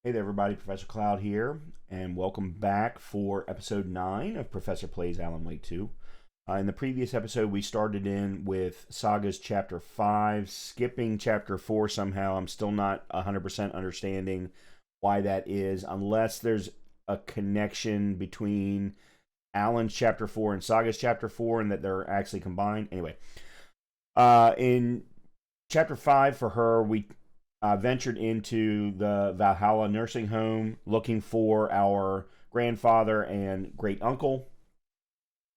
Hey there, everybody. Professor Cloud here, and welcome back for episode 9 of Professor Plays Alan Wake 2. In the previous episode, we started in with Saga's chapter 5, skipping chapter 4 somehow. I'm still not 100% understanding why that is, unless there's a connection between Alan's chapter 4 and Saga's chapter 4, and that they're actually combined. Anyway, in chapter 5 for her, we ventured into the Valhalla nursing home looking for our grandfather and great uncle.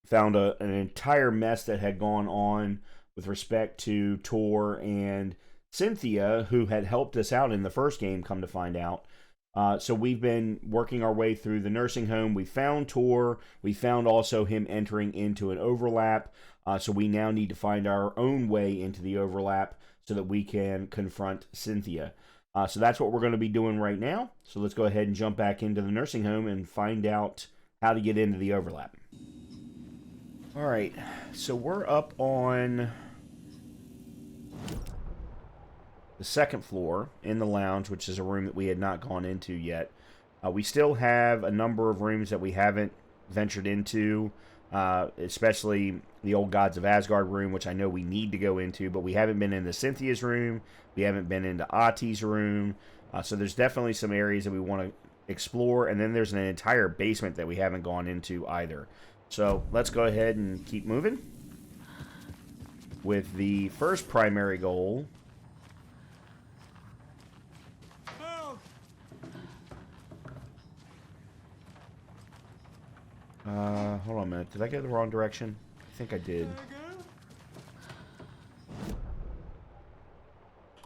Found an entire mess that had gone on with respect to Tor and Cynthia, who had helped us out in the first game, come to find out. So we've been working our way through the nursing home. We found Tor. We found also him entering into an overlap. So we now need to find our own way into the overlap so that we can confront Cynthia. So that's what we're going to be doing right now. So let's go ahead and jump back into the nursing home and find out how to get into the overlap. All right, so we're up on the second floor in the lounge, which is a room that we had not gone into yet. We still have a number of rooms that we haven't ventured into, especially the Old Gods of Asgard room, which I know we need to go into, but we haven't been into Cynthia's room. We haven't been into Ati's room. So there's definitely some areas that we want to explore, and then there's an entire basement that we haven't gone into either. So let's go ahead and keep moving with the first primary goal. Hold on a minute. Did I go the wrong direction? I think I did.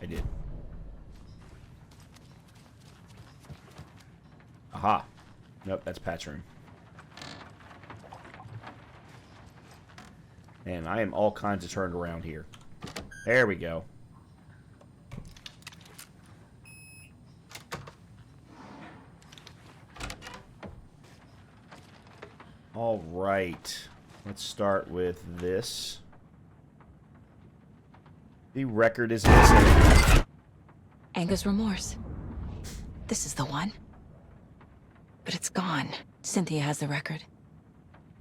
I did. Aha. Nope, that's Pat's room. And I am all kinds of turned around here. There we go. All right. Let's start with this. The record is missing. Anger's remorse. This is the one. But it's gone. Cynthia has the record.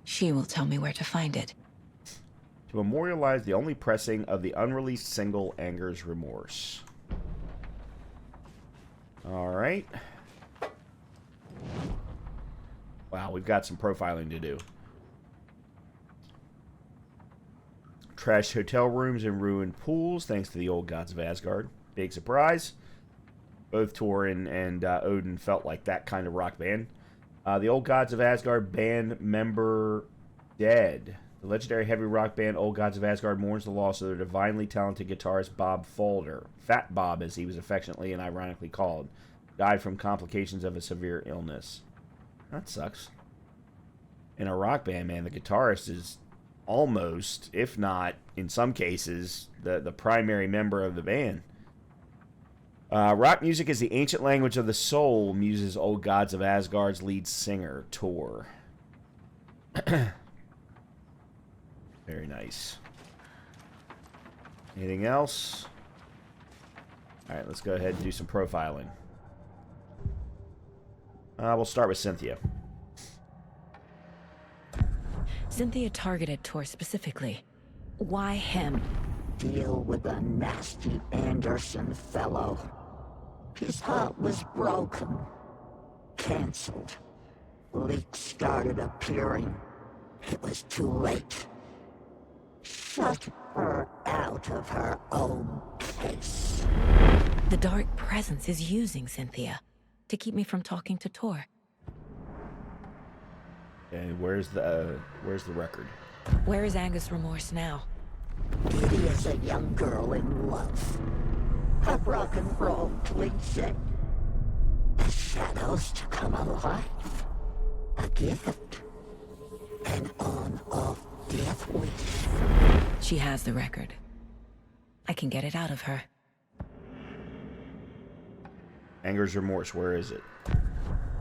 She will tell me where to find it. To memorialize the only pressing of the unreleased single, Anger's Remorse. Alright. Wow, we've got some profiling to do. Trashed hotel rooms and ruined pools, thanks to the Old Gods of Asgard. Big surprise. Both Tor and Odin felt like that kind of rock band. The Old Gods of Asgard band member dead. The legendary heavy rock band Old Gods of Asgard mourns the loss of their divinely talented guitarist Bob Folder, Fat Bob as he was affectionately and ironically called, died from complications of a severe illness. That sucks. In a rock band, man, the guitarist is almost, if not in some cases, the primary member of the band. Rock music is the ancient language of the soul, muses Old Gods of Asgard's lead singer, Tor. Very nice. Anything else? Alright, let's go ahead and do some profiling. We'll start with Cynthia. Cynthia targeted Tor specifically. Why him? Deal with the nasty Anderson fellow. His heart was broken. Cancelled. Leaks started appearing. It was too late. Shut her out of her own case. The dark presence is using Cynthia to keep me from talking to Tor. And where's the record? Where is Anger's remorse now? Kitty is a young girl in love. A rock and roll cliche. The shadows to come alive. A gift. An on-off death wish. She has the record. I can get it out of her. Anger's Remorse, where is it?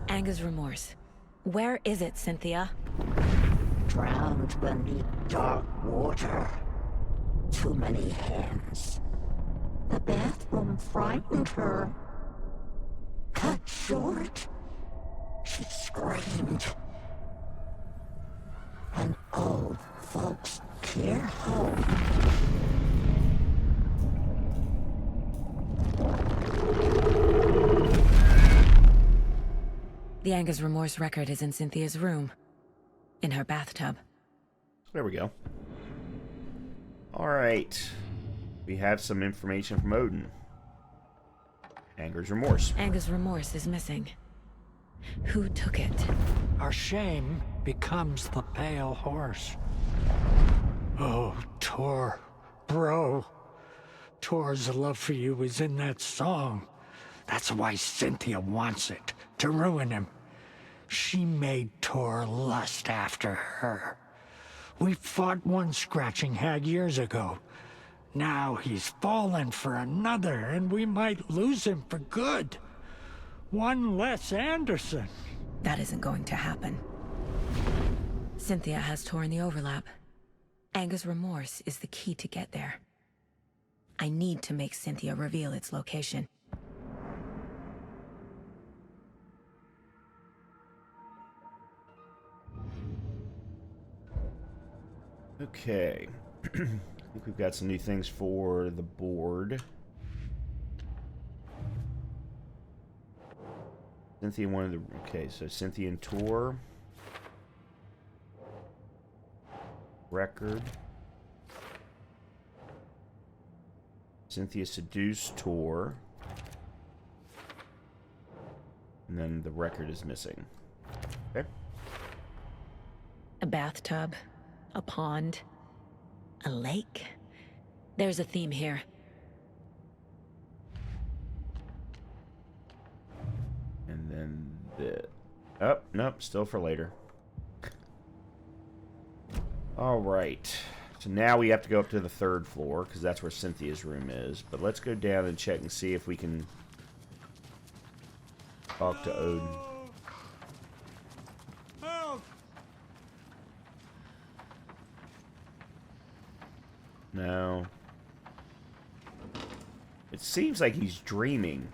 Anger's remorse. Where is it, Cynthia? Drowned beneath dark water. Too many hands. The bathroom frightened her. Cut short. She screamed. And old folks care home. The Anger's Remorse record is in Cynthia's room. In her bathtub. There we go. Alright. We have some information from Odin. Anger's Remorse. Anger's Remorse is missing. Who took it? Our shame becomes the pale horse. Oh, Tor. Bro. Tor's love for you is in that song. That's why Cynthia wants it. To ruin him. She made Tor lust after her. We fought one scratching hag years ago. Now he's fallen for another, and we might lose him for good. One less Anderson. That isn't going to happen. Cynthia has Tor in the overlap. Anger's Remorse is the key to get there. I need to make Cynthia reveal its location. Okay. I think we've got some new things for the board. Cynthia wanted to... Okay, so Cynthia and Tor. Record. Cynthia seduced Tor. And then the record is missing. Okay. A bathtub. A pond. A lake. There's a theme here. And then the... Oh, nope, still for later. Alright. So now we have to go up to the 3rd floor, because that's where Cynthia's room is. But let's go down and check and see if we can talk to Odin. No. It seems like he's dreaming.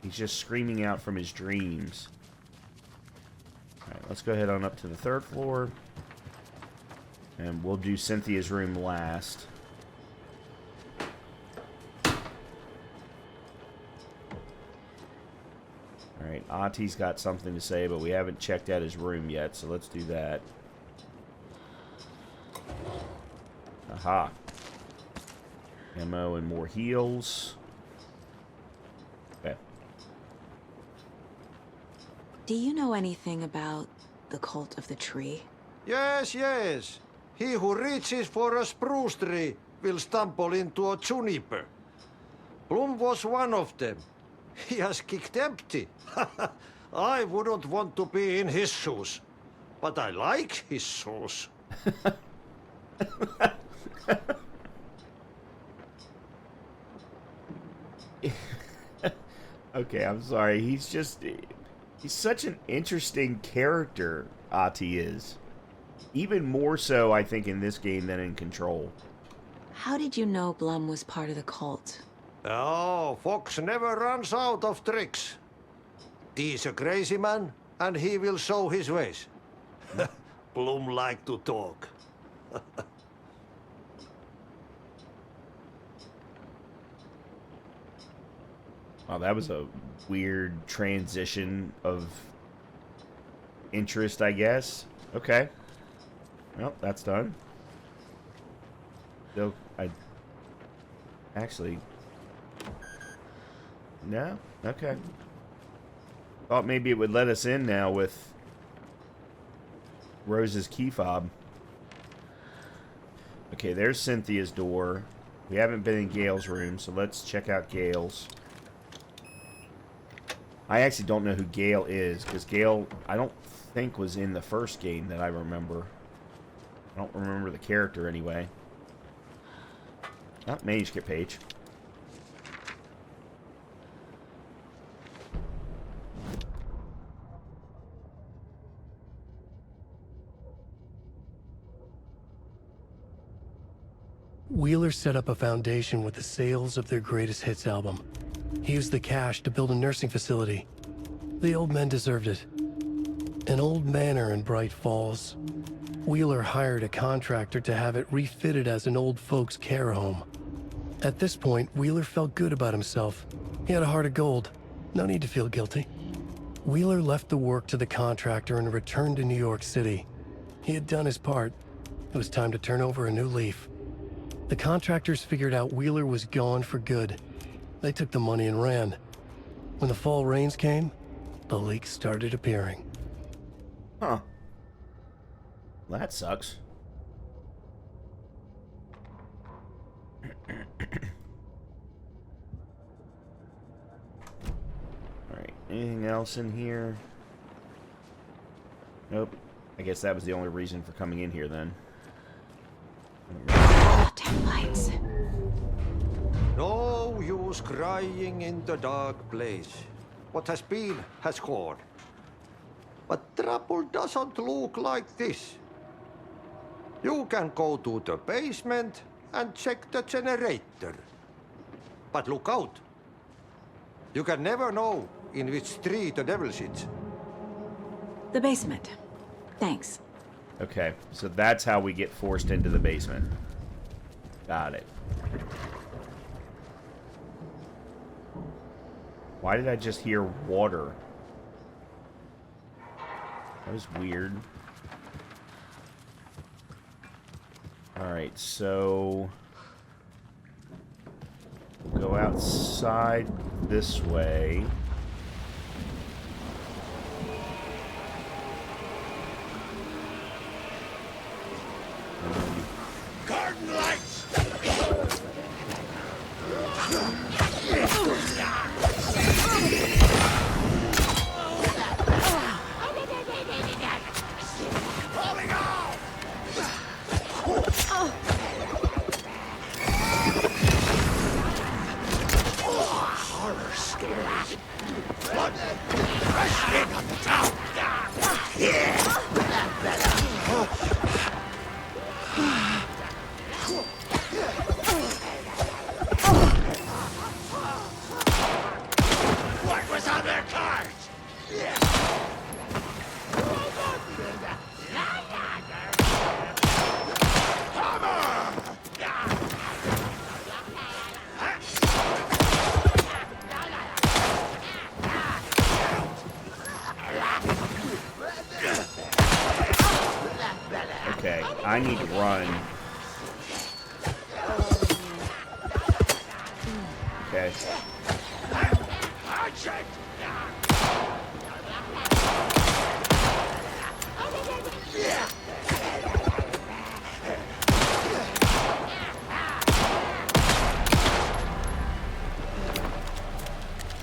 He's just screaming out from his dreams. Alright, let's go ahead on up to the 3rd floor. And we'll do Cynthia's room last. Alright, Ati's got something to say, but we haven't checked out his room yet, so let's do that. Aha. Ammo and more heals. Okay. Do you know anything about the Cult of the Tree? Yes, yes. He who reaches for a spruce tree will stumble into a juniper. Bloom was one of them. He has kicked empty. I wouldn't want to be in his shoes. But I like his shoes. Okay, I'm sorry. He's such an interesting character, Ati is. Even more so, I think, in this game than in Control. How did you know Blum was part of the cult? Oh, Fox never runs out of tricks. He's a crazy man, and he will show his ways. Bloom like to talk. Wow, that was a weird transition of interest, I guess. Okay. Well, that's done. Still, actually... No? Okay. Thought maybe it would let us in now with Rose's key fob. Okay, there's Cynthia's door. We haven't been in Gale's room, so let's check out Gale's. I actually don't know who Gale is, because Gale, I don't think, was in the first game that I remember. I don't remember the character anyway. Oh, manuscript page. Wheeler set up a foundation with the sales of their greatest hits album. He used the cash to build a nursing facility. The old men deserved it. An old manor in Bright Falls. Wheeler hired a contractor to have it refitted as an old folks' care home. At this point, Wheeler felt good about himself. He had a heart of gold. No need to feel guilty. Wheeler left the work to the contractor and returned to New York City. He had done his part. It was time to turn over a new leaf. The contractors figured out Wheeler was gone for good. They took the money and ran. When the fall rains came, the leaks started appearing. Huh. Well, that sucks. Alright, anything else in here? Nope. I guess that was the only reason for coming in here then. Damn lights. No use crying in the dark place. What has been has gone. But trouble doesn't look like this. You can go to the basement and check the generator. But look out. You can never know in which tree the devil sits. The basement. Thanks. Okay, so that's how we get forced into the basement. Got it. Why did I just hear water? That was weird. Alright, so we'll go outside this way. Garden lights! Horror scares. Blood rushing on the top. What was on their cards? Okay, I need to run. Okay.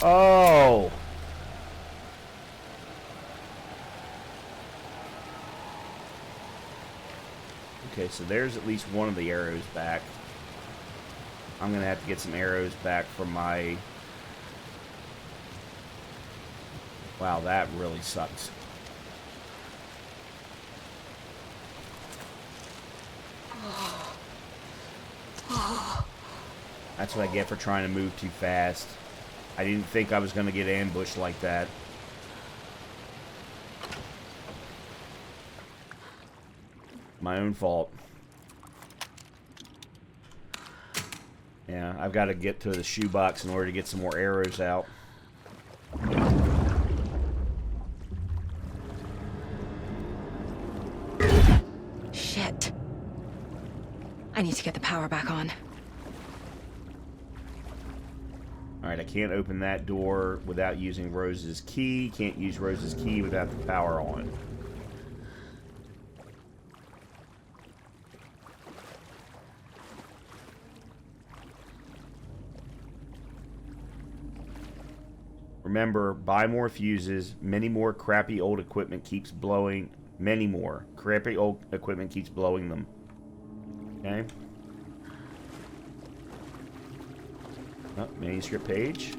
Oh! Okay, so there's at least one of the arrows back. I'm gonna have to get some arrows back from my... Wow, that really sucks. That's what I get for trying to move too fast. I didn't think I was gonna get ambushed like that. My own fault. Yeah, I've got to get to the shoebox in order to get some more arrows out. Shit. I need to get the power back on. Alright, I can't open that door without using Rose's key. Can't use Rose's key without the power on. Remember, buy more fuses. Many more crappy old equipment keeps blowing. Many more crappy old equipment keeps blowing them. Okay. Oh, manuscript page.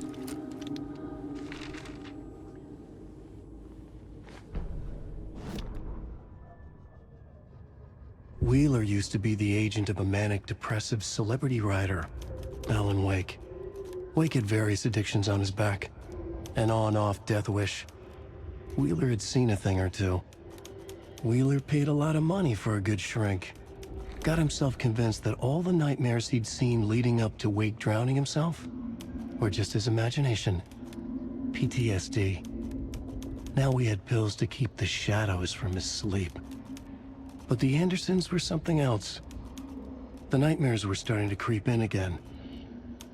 Wheeler used to be the agent of a manic-depressive celebrity writer, Alan Wake. Wake had various addictions on his back. An on-off death wish, Wheeler had seen a thing or two. Wheeler paid a lot of money for a good shrink. Got himself convinced that all the nightmares he'd seen leading up to Wake drowning himself were just his imagination. PTSD. Now we had pills to keep the shadows from his sleep. But the Andersons were something else. The nightmares were starting to creep in again.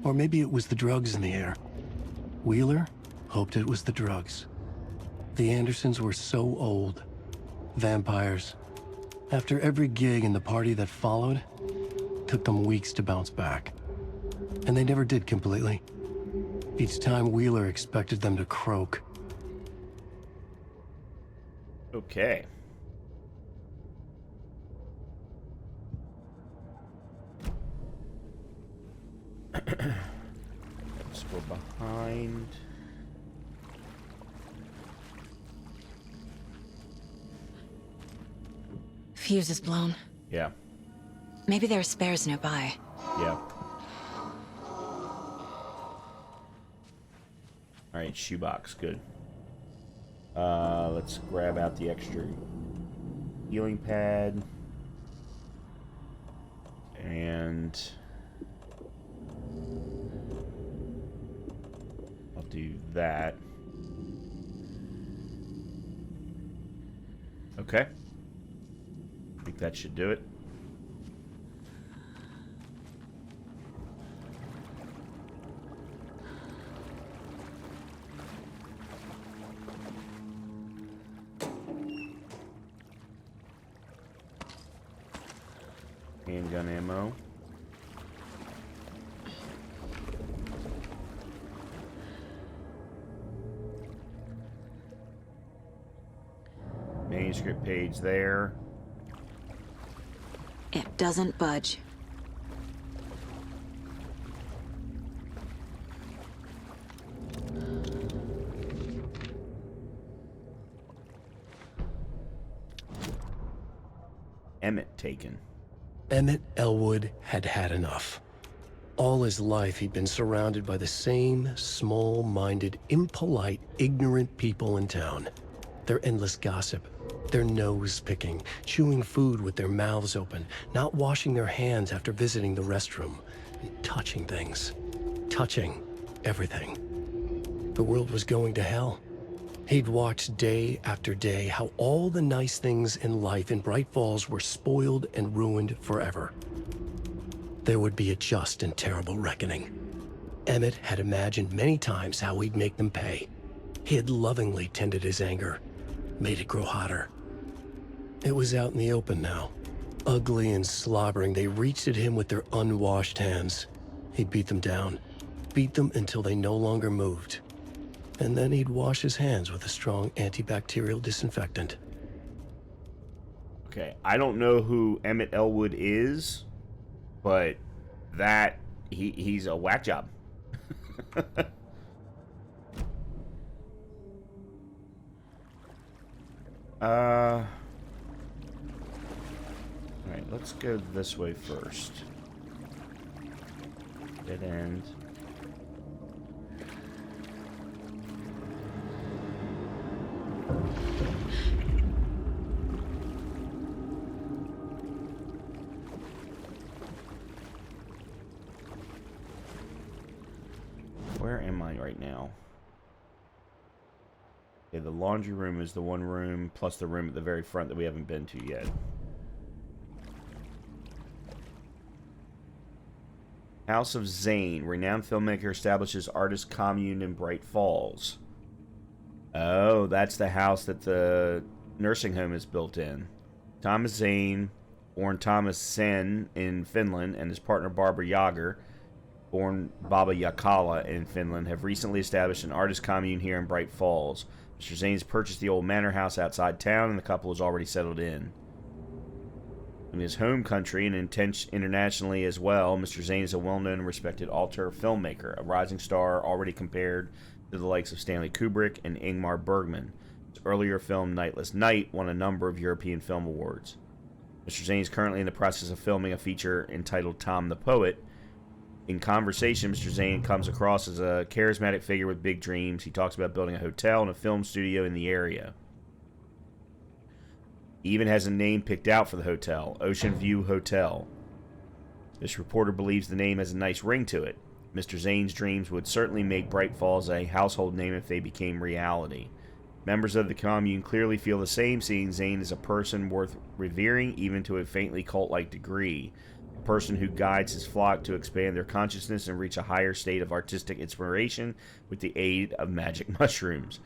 Or maybe it was the drugs in the air. Wheeler hoped it was the drugs. The Andersons were so old. Vampires. After every gig and the party that followed, took them weeks to bounce back. And they never did completely. Each time Wheeler expected them to croak. Okay. Let's go behind. Fuse is blown. Yeah. Maybe there are spares nearby. Yeah. Alright, shoebox, good. Let's grab out the extra healing pad. And I'll do that. Okay. I think that should do it. Handgun ammo. Manuscript page there. It doesn't budge. Emmett taken. Emmett Elwood had had enough. All his life he'd been surrounded by the same small-minded, impolite, ignorant people in town. Their endless gossip, their nose-picking, chewing food with their mouths open, not washing their hands after visiting the restroom, and touching things. Touching everything. The world was going to hell. He'd watched day after day how all the nice things in life in Bright Falls were spoiled and ruined forever. There would be a just and terrible reckoning. Emmett had imagined many times how he'd make them pay. He had lovingly tended his anger, made it grow hotter. It was out in the open now. Ugly and slobbering, they reached at him with their unwashed hands. He'd beat them down, beat them until they no longer moved. And then he'd wash his hands with a strong antibacterial disinfectant. Okay, I don't know who Emmett Elwood is, but that he's a whack job. Alright, let's go this way first. Dead end. Where am I right now? Okay, the laundry room is the one room, plus the room at the very front that we haven't been to yet. House of Zane. Renowned filmmaker establishes artist commune in Bright Falls. Oh, that's the house that the nursing home is built in. Thomas Zane, born Thomas Sen in Finland, and his partner Barbara Yager, born Baba Yakala in Finland, have recently established an artist commune here in Bright Falls. Mr. Zane's purchased the old manor house outside town, and the couple is already settled in. In his home country and internationally as well, Mr. Zane is a well-known and respected auteur filmmaker, a rising star already compared to the likes of Stanley Kubrick and Ingmar Bergman. His earlier film, Nightless Night, won a number of European Film Awards. Mr. Zane is currently in the process of filming a feature entitled Tom the Poet, In conversation, Mr. Zane comes across as a charismatic figure with big dreams. He talks about building a hotel and a film studio in the area. He even has a name picked out for the hotel, Ocean View Hotel. This reporter believes the name has a nice ring to it. Mr. Zane's dreams would certainly make Bright Falls a household name if they became reality. Members of the commune clearly feel the same, seeing Zane as a person worth revering even to a faintly cult-like degree. A person who guides his flock to expand their consciousness and reach a higher state of artistic inspiration with the aid of magic mushrooms.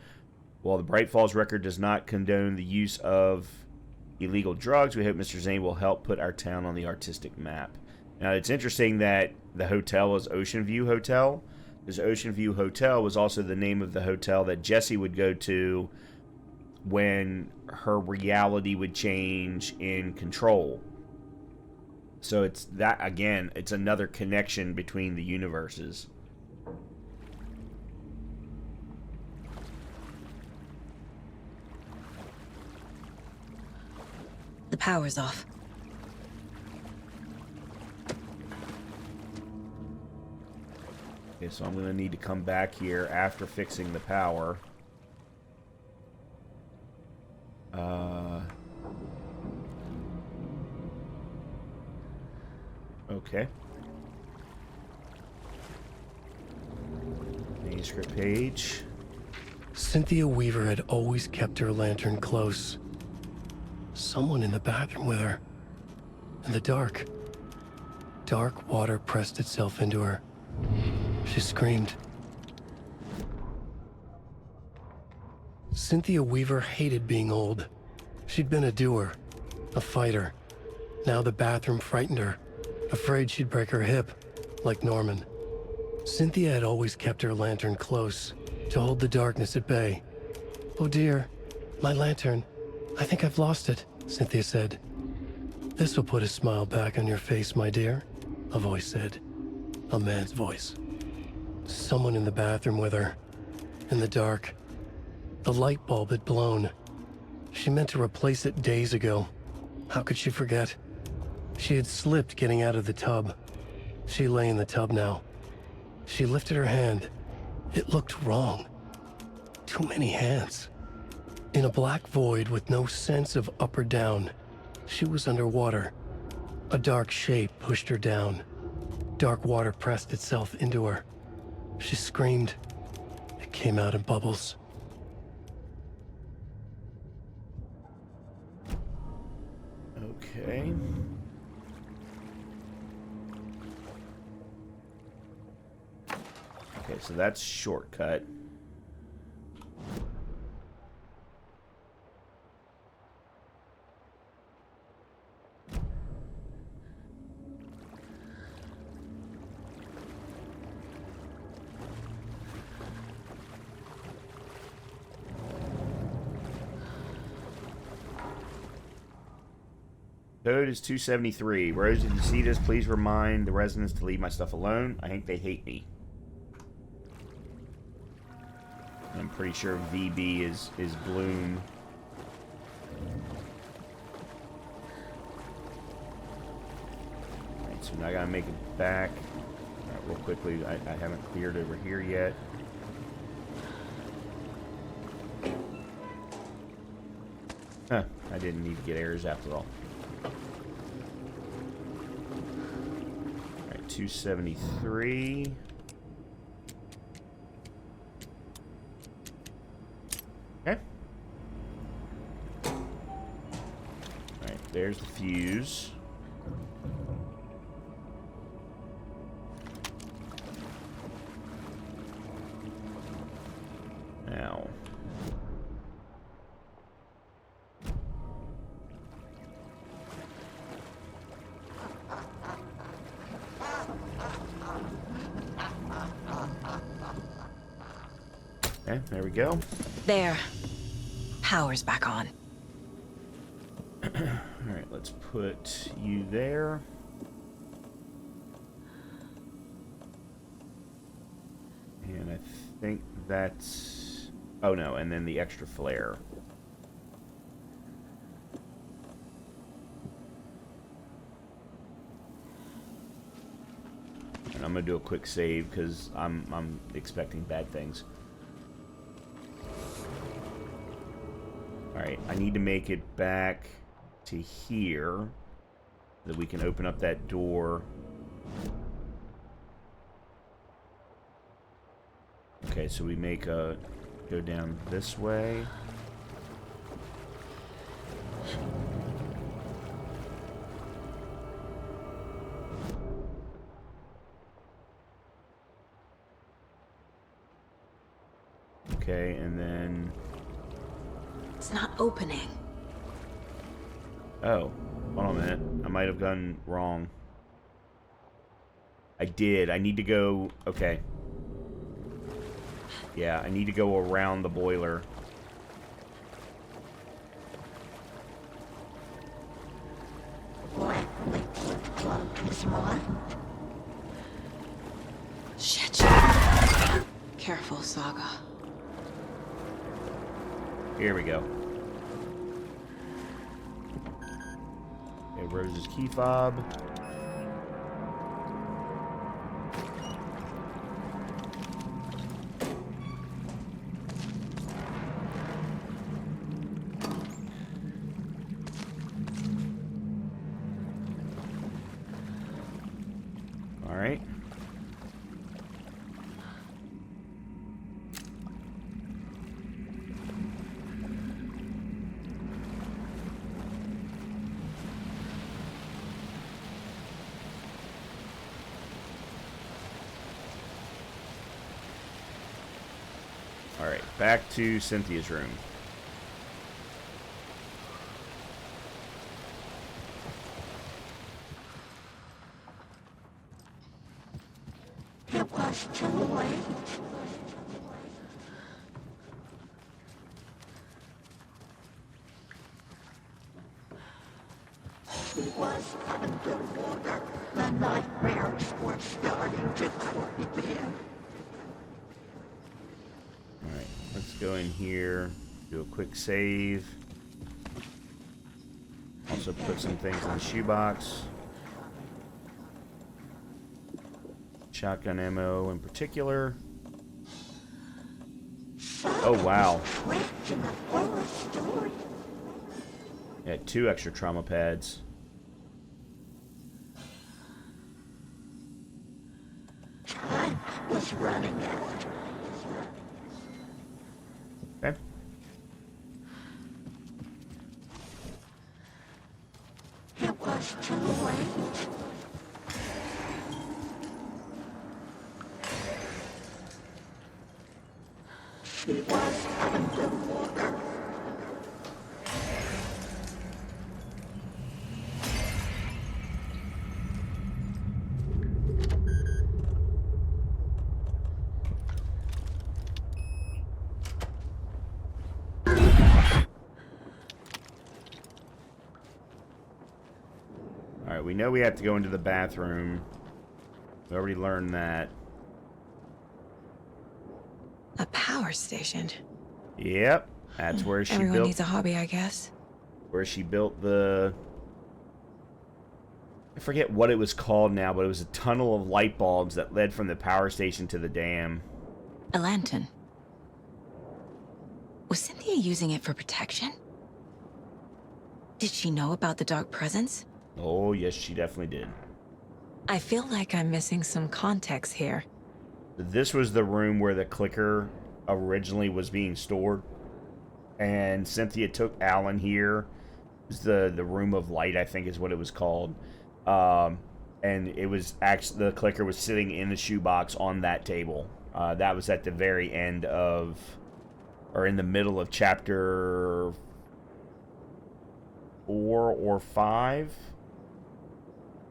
While the Bright Falls record does not condone the use of illegal drugs, we hope Mr. Zane will help put our town on the artistic map. Now, it's interesting that the hotel is Ocean View Hotel, because Ocean View Hotel was also the name of the hotel that Jessie would go to when her reality would change in Control. So it's that, again, it's another connection between the universes. The power's off. Okay, so I'm going to need to come back here after fixing the power. Okay. Manuscript page. Cynthia Weaver had always kept her lantern close. Someone in the bathroom with her. In the dark. Dark water pressed itself into her. She screamed. Cynthia Weaver hated being old. She'd been a doer, a fighter. Now the bathroom frightened her, afraid she'd break her hip, like Norman. Cynthia had always kept her lantern close, to hold the darkness at bay. "Oh dear, my lantern. I think I've lost it," Cynthia said. "This will put a smile back on your face, my dear," a voice said. A man's voice. Someone in the bathroom with her. In the dark. The light bulb had blown. She meant to replace it days ago. How could she forget? She had slipped getting out of the tub. She lay in the tub now. She lifted her hand. It looked wrong. Too many hands. In a black void with no sense of up or down, she was underwater. A dark shape pushed her down. Dark water pressed itself into her. She screamed. It came out in bubbles. Okay. Okay, so that's shortcut. Code is 273. Rose, if you see this, please remind the residents to leave my stuff alone. I think they hate me. I'm pretty sure VB is Bloom. Alright, so now I gotta make it back. Alright, real quickly, I haven't cleared over here yet. Huh, I didn't need to get errors after all. 273. Okay. Alright, there's the fuse. Now. Okay, there we go. There. Power's back on. Alright, let's put you there. And I think that's... Oh no, and then the extra flare. I'm gonna do a quick save because I'm expecting bad things. All right, I need to make it back to here so that we can open up that door. Okay, so we make a go down this way. Okay, and then... It's not opening. Oh, hold on a minute. I might have gone wrong. I did. I need to go... Okay. Yeah, I need to go around the boiler. Shit. Careful, Saga. Here we go. Okay, Rose's key fob. All right. All right, back to Cynthia's room. It was too late. He was underwater. The nightmares were starting to creep in. Alright, let's go in here, do a quick save. Also put some things in the shoebox. Shotgun ammo in particular. Oh, wow. Yeah, 2 extra trauma pads. Time was running out. Okay. It was too late. She was underwater. Alright, we know we have to go into the bathroom. We already learned that. A power station. Yep, that's where she Everyone built... needs a hobby, I guess. Where she built the... I forget what it was called now, but it was a tunnel of light bulbs that led from the power station to the dam. A lantern. Was Cynthia using it for protection? Did she know about the dark presence? Oh, yes, she definitely did. I feel like I'm missing some context here. This was the room where the clicker originally was being stored. And Cynthia took Alan here. It was the room of light, I think is what it was called. And it was actually, the clicker was sitting in the shoebox on that table. That was at the very end of, or in the middle of chapter 4 or 5.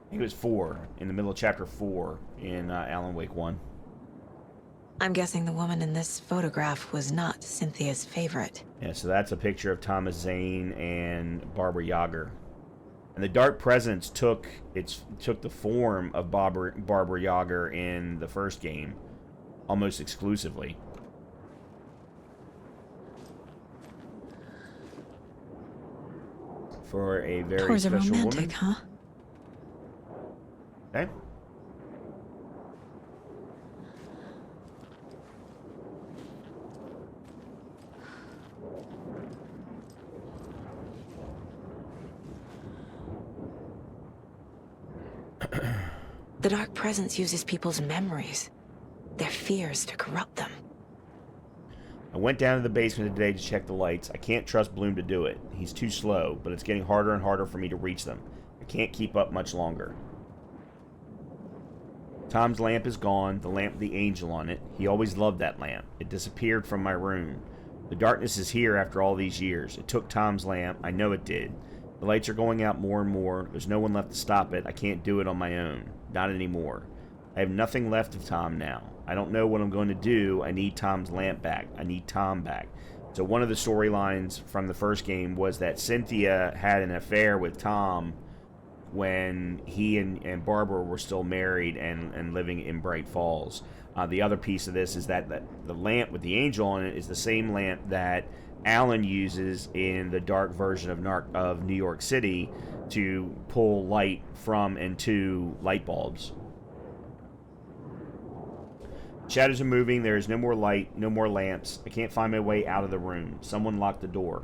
I think it was 4, in the middle of chapter 4 in Alan Wake 1. I'm guessing the woman in this photograph was not Cynthia's favorite. Yeah, so that's a picture of Thomas Zane and Barbara Yager. And the Dark Presence took the form of Barbara Yager in the first game, almost exclusively. For a very Towards a special romantic, woman. huh? Okay. The Dark Presence uses people's memories, their fears to corrupt them. I went down to the basement today to check the lights. I can't trust Bloom to do it. He's too slow, but it's getting harder and harder for me to reach them. I can't keep up much longer. Tom's lamp is gone, the lamp with the angel on it. He always loved that lamp. It disappeared from my room. The darkness is here after all these years. It took Tom's lamp. I know it did. The lights are going out more and more. There's no one left to stop it. I can't do it on my own. Not anymore. I have nothing left of Tom now. I don't know what I'm going to do. I need Tom's lamp back. I need Tom back. So one of the storylines from the first game was that Cynthia had an affair with Tom when he and Barbara were still married and living in Bright Falls. The other piece of this is that the lamp with the angel on it is the same lamp that Alan uses in the dark version of New York City to pull light from and to light bulbs. Shadows are moving. There is no more light, no more lamps. I can't find my way out of the room. Someone locked the door.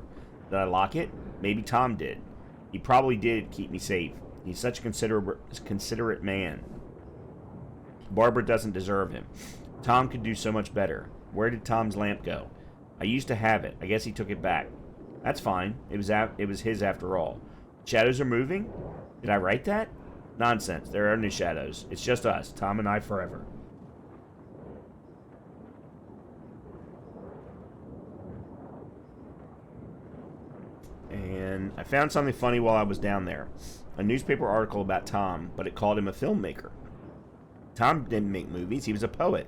Did I lock it? Maybe Tom did. He probably did keep me safe. He's such a considerate man. Barbara doesn't deserve him. Tom could do so much better. Where did Tom's lamp go? I used to have it. I guess he took it back. That's fine. It was his after all. Shadows are moving? Did I write that? Nonsense. There are no shadows. It's just us, Tom and I forever. And I found something funny while I was down there. A newspaper article about Tom, but it called him a filmmaker. Tom didn't make movies. He was a poet.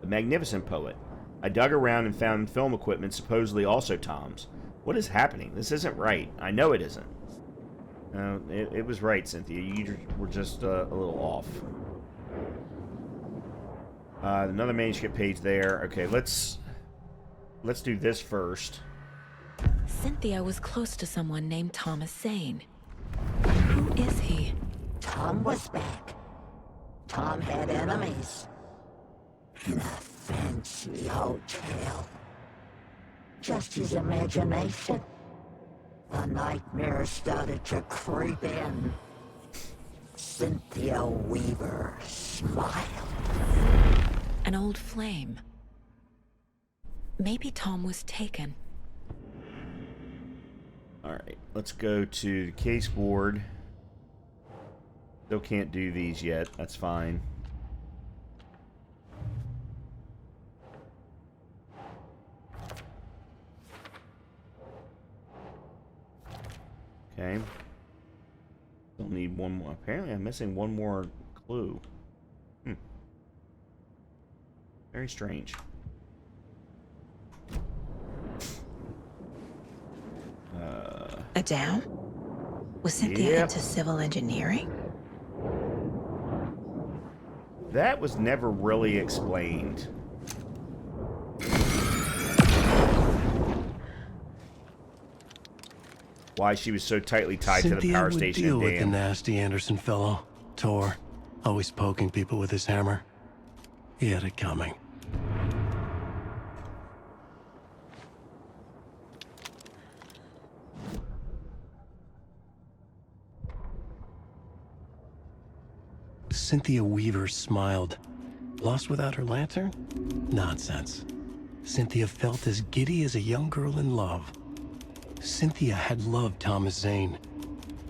A magnificent poet. I dug around and found film equipment supposedly also Tom's. What is happening? This isn't right. I know it isn't. No, it was right, Cynthia. You were just a little off. Another manuscript page there. Okay, let's do this first. Cynthia was close to someone named Thomas Zane. Who is he? Tom was back. Tom had enemies. In a fancy hotel. Just his imagination. The nightmare started to creep in. Cynthia Weaver smiled. An old flame. Maybe Tom was taken. Alright, let's go to the case board. Still can't do these yet. That's fine. Okay. Still need one more. Apparently I'm missing one more clue. Very strange. A dam? Was Cynthia Yep. into civil engineering? That was never really explained. Why she was so tightly tied to the power station deal and with the dam. nasty Anderson fellow, Tor, always poking people with his hammer. He had it coming. Cynthia Weaver smiled. Lost without her lantern? Nonsense. Cynthia felt as giddy as a young girl in love. Cynthia had loved Thomas Zane.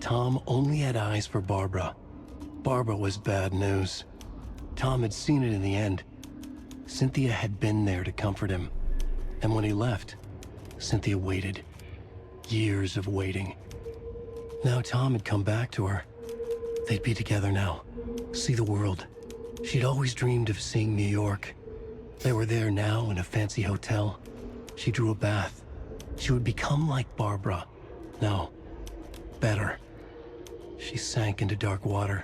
Tom only had eyes for Barbara. Barbara was bad news. Tom had seen it in the end. Cynthia had been there to comfort him. And when he left, Cynthia waited. Years of waiting. Now Tom had come back to her. They'd be together now. See the world. She'd always dreamed of seeing New York. They were there now in a fancy hotel. She drew a bath. She would become like Barbara. No, better. She sank into dark water.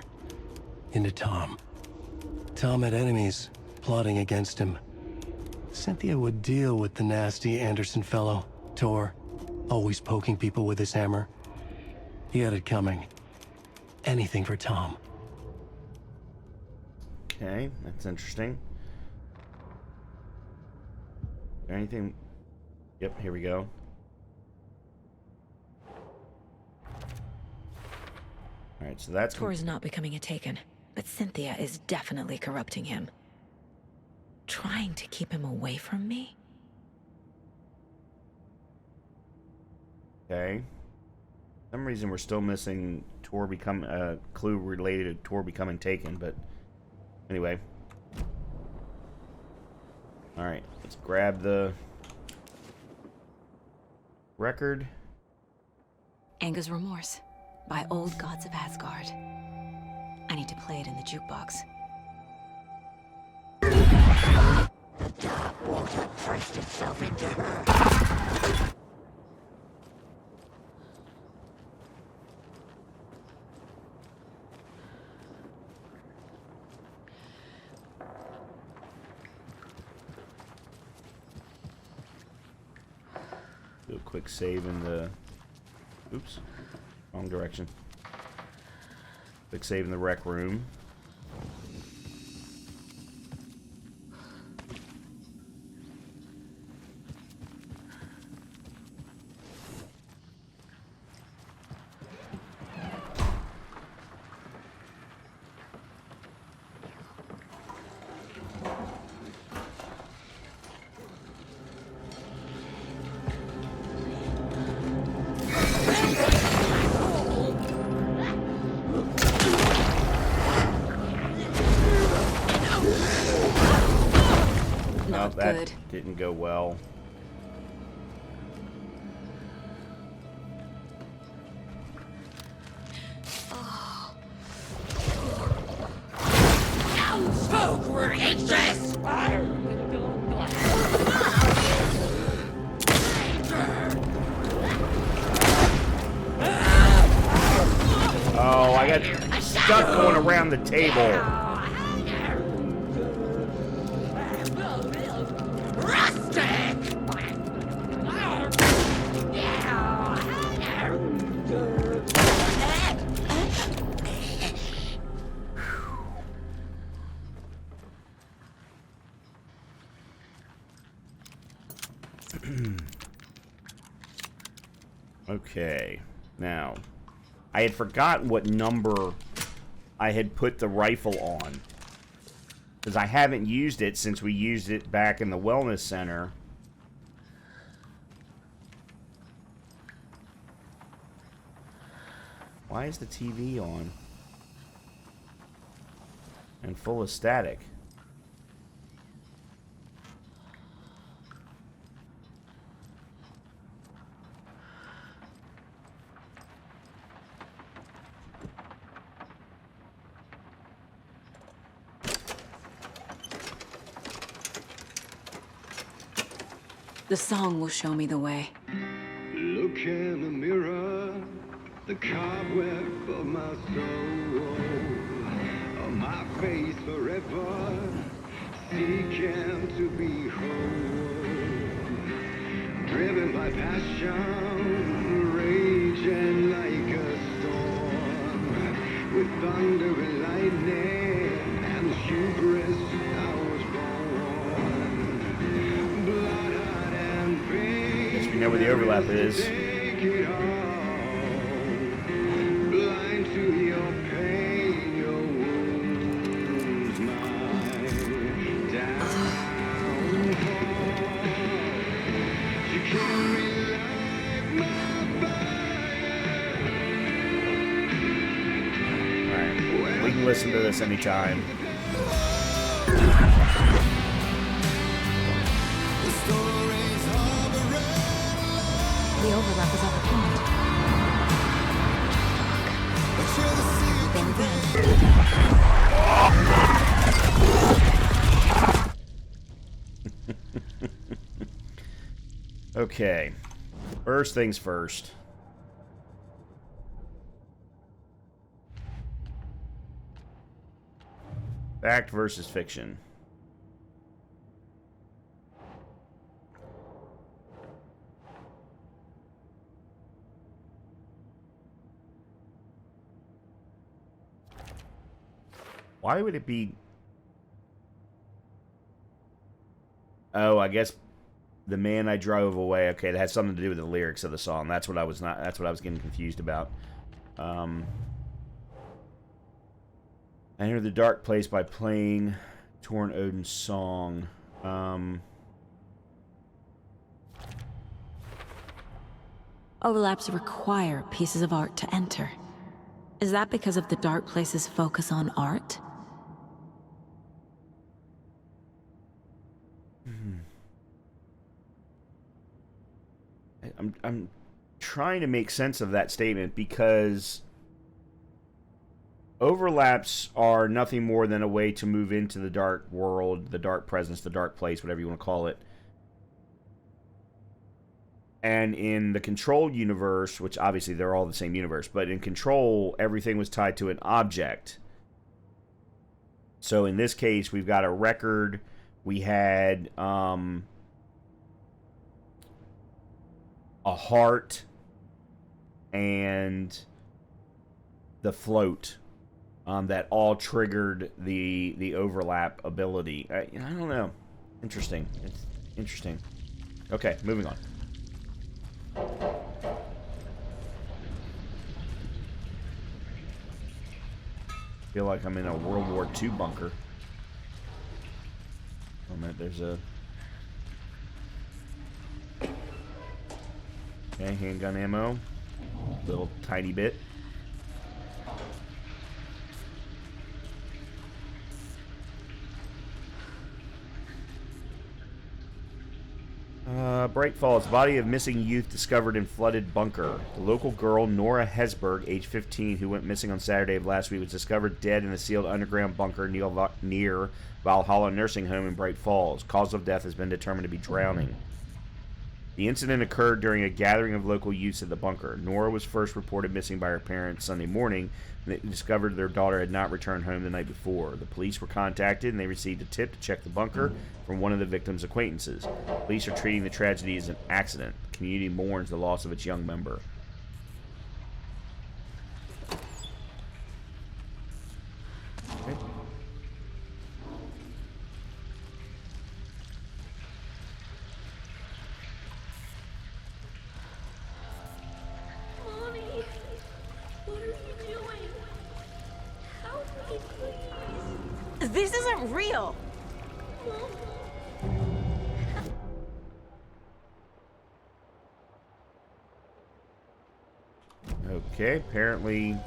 Into Tom. Tom had enemies plotting against him. Cynthia would deal with the nasty Anderson fellow, Tor, always poking people with his hammer. He had it coming. Anything for Tom. Okay, that's interesting. Is there anything? Yep, here we go. Alright, so that's... Tor is not becoming a taken. But Cynthia is definitely corrupting him. Trying to keep him away from me? Okay. For some reason we're still missing Tor become a clue related to Tor becoming taken, but anyway. Alright, let's grab the record. Anger's Remorse by Old Gods of Asgard. I need to play it in the jukebox. The dark water pressed itself into her. Do a quick save in the... Oops. Wrong direction. Quick save in the rec room. Not that good. didn't go well. Townsfolk were anxious! Oh, I got stuck going around the table. Okay, now, I had forgotten what number I had put the rifle on, because I haven't used it since we used it back in the wellness center. Why is the TV on? And full of static. The song will show me the way. Look in the mirror, the cobweb of my soul, on my face forever, seeking to be whole, driven by passion, raging like a storm, with thunder and lightning and hubris I was born, blood and pain. Guess we know where the overlap is. Take it all, blind to your pain, your wounds, my downfall. You can relight my Alright, we can listen to this anytime. The overlap is on the point. There we go. Okay. First things first. Fact versus fiction. Why would it be... Oh, I guess the man I drove away. Okay, that has something to do with the lyrics of the song. That's what I was not. That's what I was getting confused about. Enter the dark place by playing Torn Odin's song. Overlaps require pieces of art to enter. Is that because of the dark place's focus on art? I'm trying to make sense of that statement because overlaps are nothing more than a way to move into the dark world, the dark presence, the dark place, whatever you want to call it. And in the Control universe, which obviously they're all the same universe, but in Control, everything was tied to an object. So in this case, we've got a record. We had a heart and the float that all triggered the overlap ability. I don't know. Interesting. It's interesting. Okay, moving on. Feel like I'm in a World War II bunker. Oh man, there's a... Okay, handgun ammo. Little tiny bit. Bright Falls. Body of missing youth discovered in flooded bunker. The local girl, Nora Hesberg, age 15, who went missing on Saturday of last week, was discovered dead in a sealed underground bunker near Valhalla Nursing Home in Bright Falls. Cause of death has been determined to be drowning. The incident occurred during a gathering of local youths at the bunker. Nora was first reported missing by her parents Sunday morning, and they discovered their daughter had not returned home the night before. The police were contacted, and they received a tip to check the bunker from one of the victim's acquaintances. Police are treating the tragedy as an accident. The community mourns the loss of its young member. Okay. This isn't real! Okay, apparently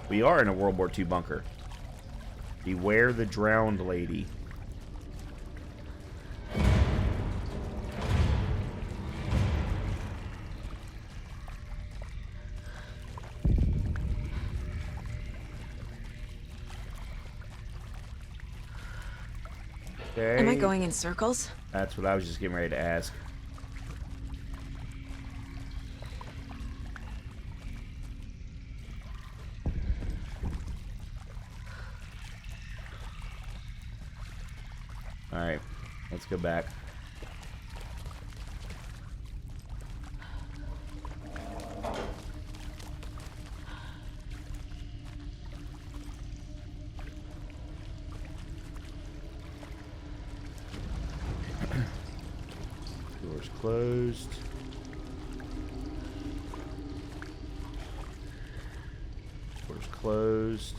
we are in a World War II bunker. Beware the drowned lady. Okay. Am I going in circles? That's what I was just getting ready to ask. Alright, let's go back. Doors closed. Doors closed.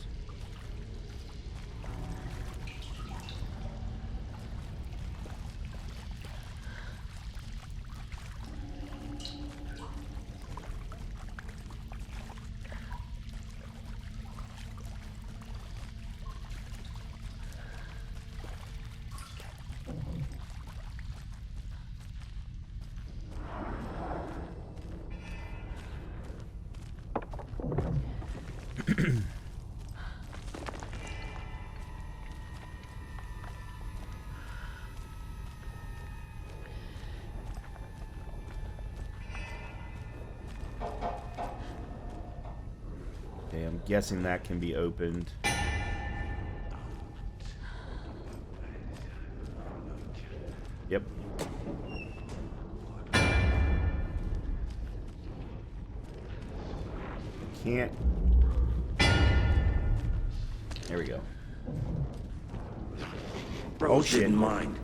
Okay, I'm guessing that can be opened. Yep. Can't. There we go. Bro, shit. didn't mind.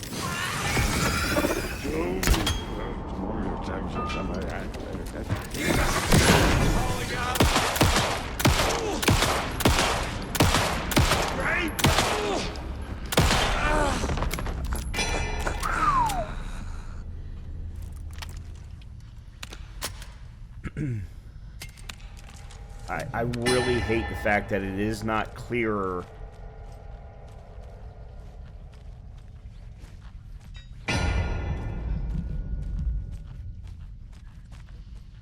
I really hate the fact that it is not clearer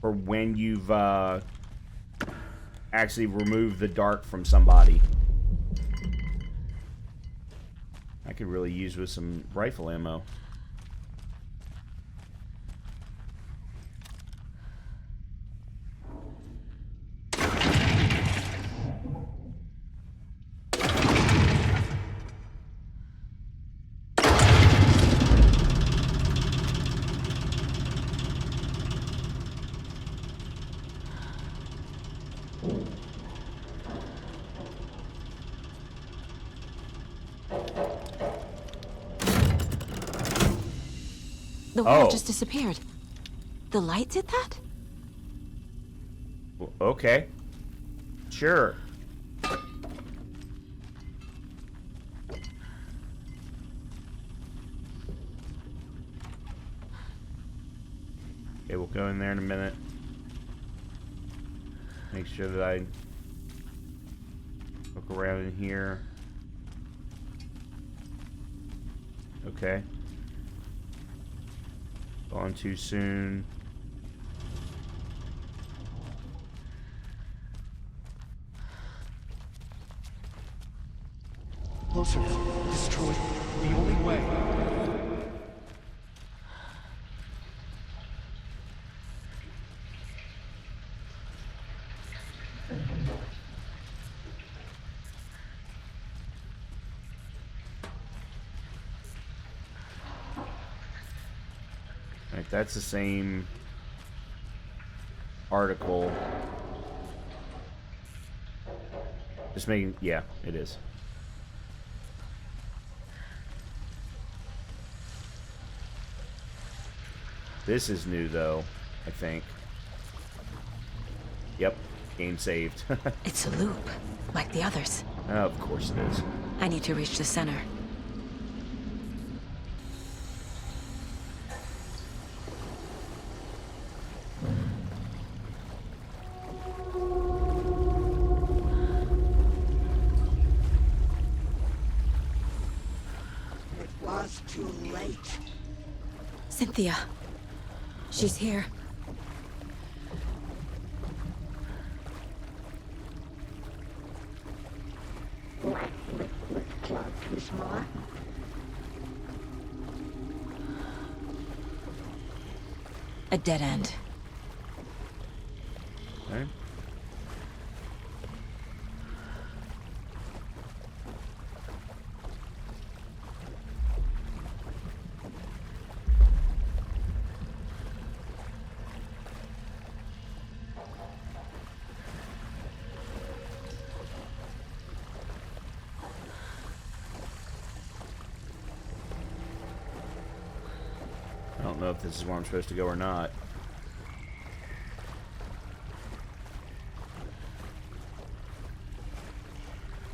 for when you've actually removed the dart from somebody. I could really use with some rifle ammo. The wall Oh. just disappeared. The light did that? Okay. Sure. Okay, we'll go in there in a minute. Make sure that I look around in here. Okay. Gone too soon. Closer. Destroy the only way. Right, that's the same article. Just making, yeah, it is. This is new, though, I think. Yep, game saved. It's a loop, like the others. Oh, of course it is. I need to reach the center. It was too late. Cynthia. She's here. Black liquid clogged with more. A dead end. Okay. I don't know if this is where I'm supposed to go or not.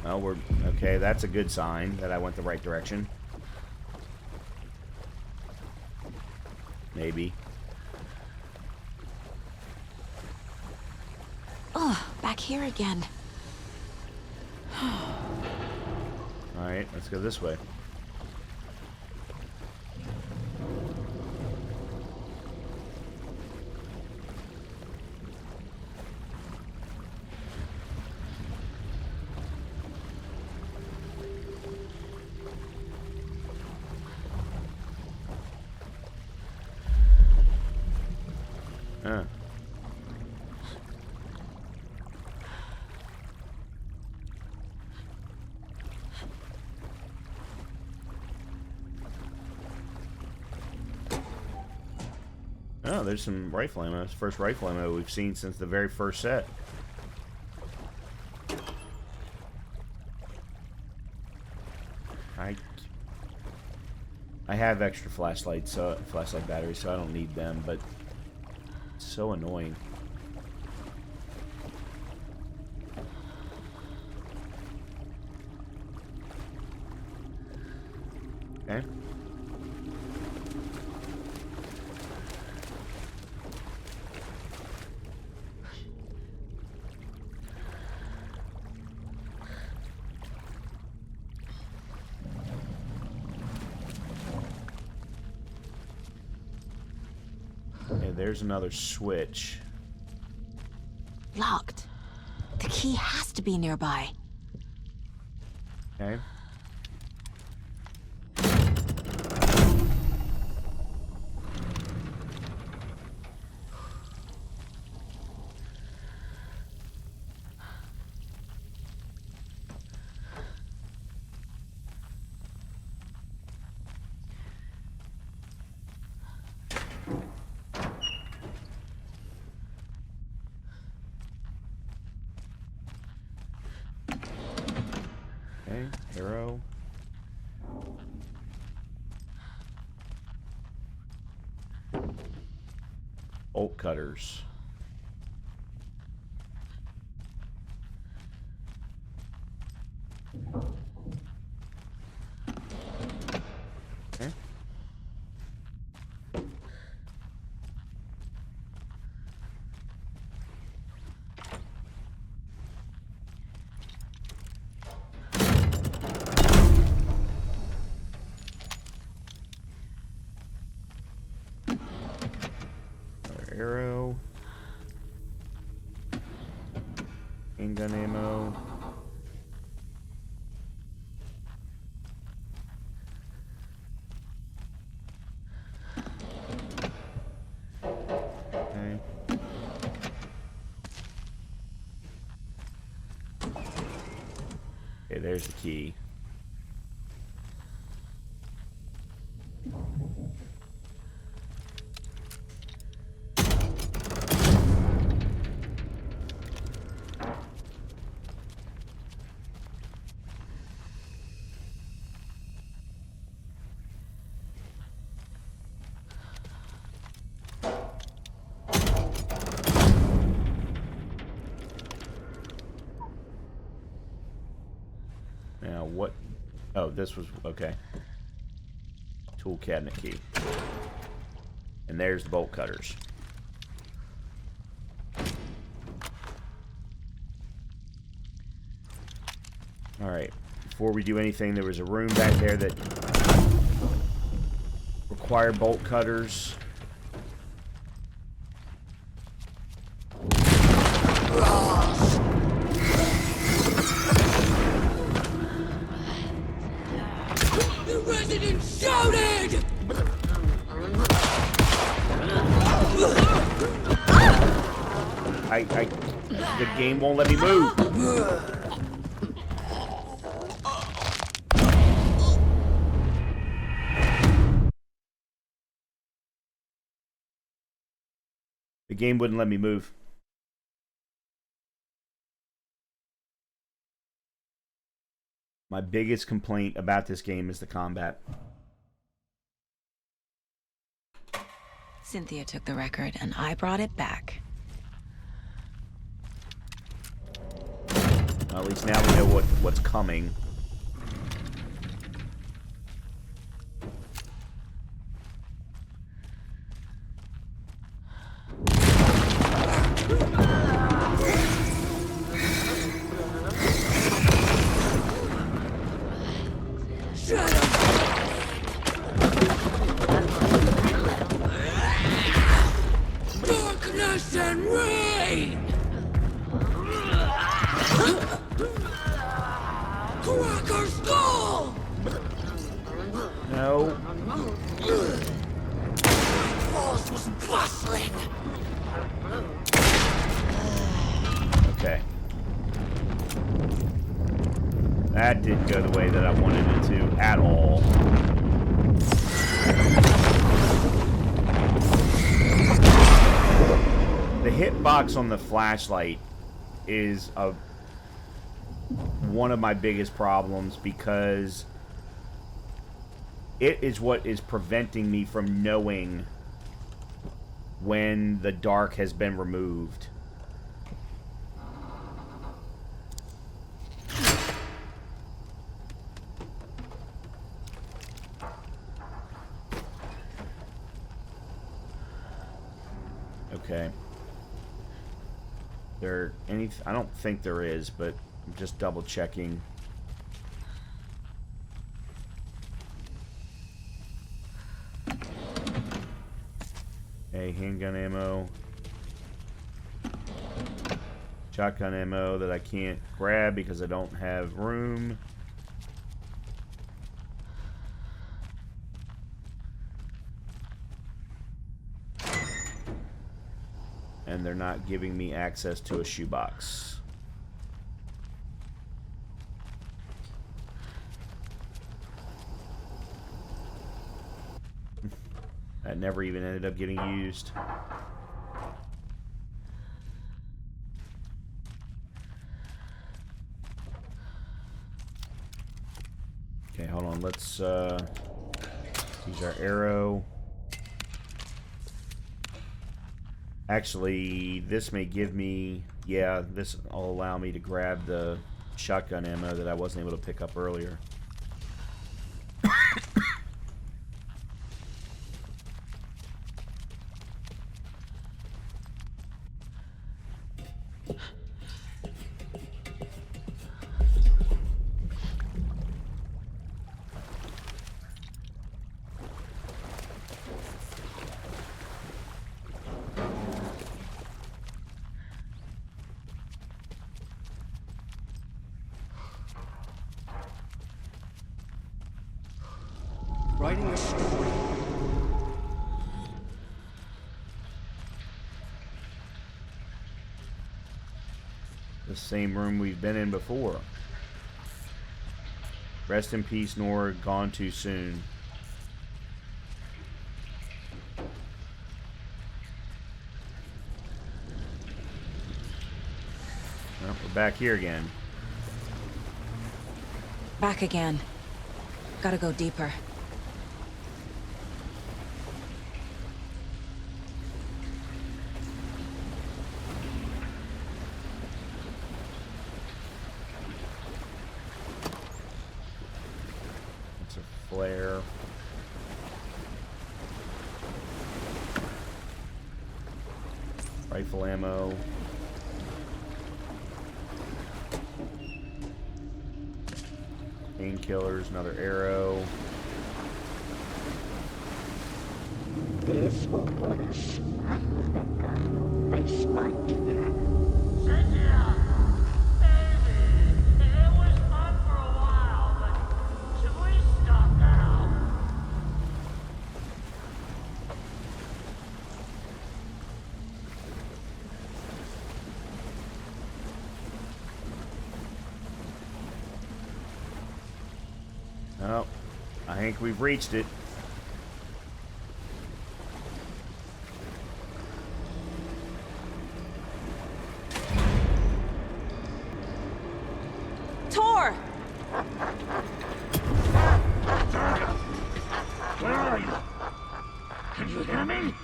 Well, we're okay. That's a good sign that I went the right direction. Maybe. Oh, back here again. All right, let's go this way. Huh. Oh, there's some rifle ammo. It's the first rifle ammo we've seen since the very first set. I have extra flashlights, flashlight batteries, so I don't need them, but it's so annoying. Okay. Okay, there's another switch. Locked. The key has to be nearby. Okay. Okay, arrow. Bolt cutters. Okay. Another arrow. Handgun ammo. Okay. Okay, there's the key. Now what? Oh, this was okay. Tool cabinet key. And there's the bolt cutters. Alright. Before we do anything, there was a room back there that required bolt cutters. The resident shouted! The game won't let me move. The game wouldn't let me move. My biggest complaint about this game is the combat. Cynthia took the record, and I brought it back. Well, at least now we know what's coming. Darkness and rain! Cracker skull! No. Falls was bustling! Okay. That didn't go the way that I wanted it to at all. The hitbox on the flashlight is one of my biggest problems because it is what is preventing me from knowing when the dark has been removed. Okay. I don't think there is, but I'm just double checking. Okay, handgun ammo. Shotgun ammo that I can't grab because I don't have room. And they're not giving me access to a shoebox. That never even ended up getting used. Okay, hold on. Let's use our arrow. Actually, this may give me... Yeah, this will allow me to grab the shotgun ammo that I wasn't able to pick up earlier. Writing a story. The same room we've been in before. Rest in peace, Nora. Gone too soon. Well, we're back here again. Back again. Gotta go deeper. It's a flare. Rifle ammo. Painkillers, another arrow. This was I spiked that. Cynthia! Baby! It was fun for a while, but should we stop now? Oh, I think we've reached it. Tor! Where are you? Can you hear me?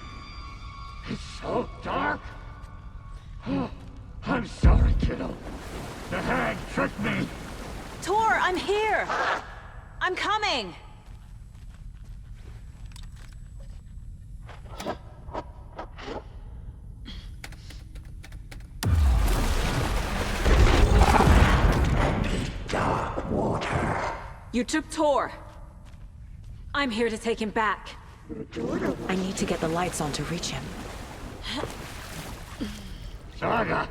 It's so dark. Oh, I'm sorry, kiddo. The hag tricked me. Tor, I'm here! I'm coming! Dark water. You took Tor. I'm here to take him back. I need to get the lights on to reach him. Saga!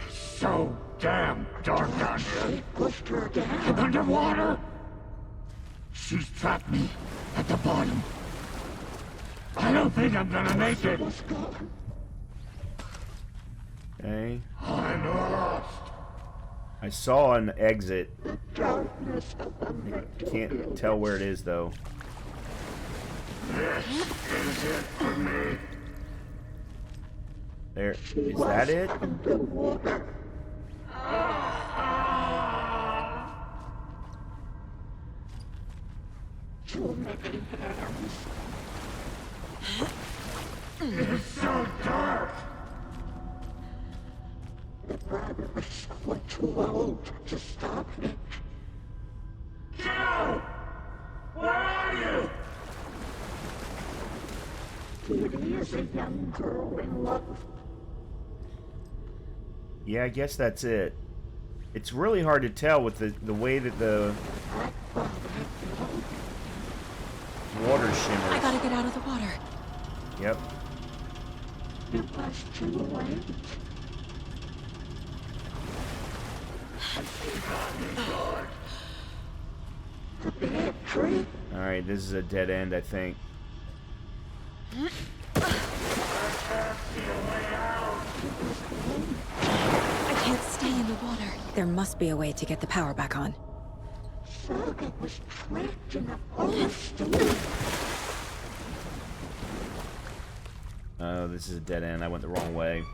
It's so damn dark down here. Pushed her down. I'm underwater. She's trapped me at the bottom. I don't think I'm gonna make it. Okay. I'm lost. I saw an exit. Darkness of the Can't tell where it is, though. This is it for me. There. Is that it? underwater. Too many hands. It's so dark. The brothers were too old to stop it. Joe! Where are you? Kitty is a young girl in love. Yeah, I guess that's it. It's really hard to tell with the way that the water I shimmers. gotta get out of the water. Yep. It was too late. The bad tree. Alright, this is a dead end, I think. I can't stay in the water. There must be a way to get the power back on. Saga was trapped in a forest. Oh, this is a dead end. I went the wrong way.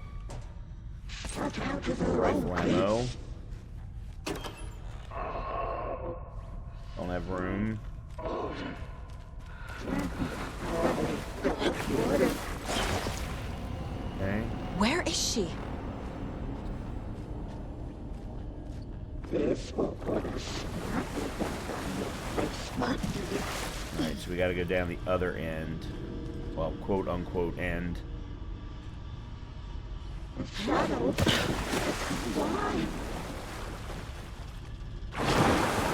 Shut out of the Rifle road. ammo. Don't have room. Okay. Where is she? This will put us smart. Alright, so we gotta go down the other end. Well, quote unquote end. Shadows. Why?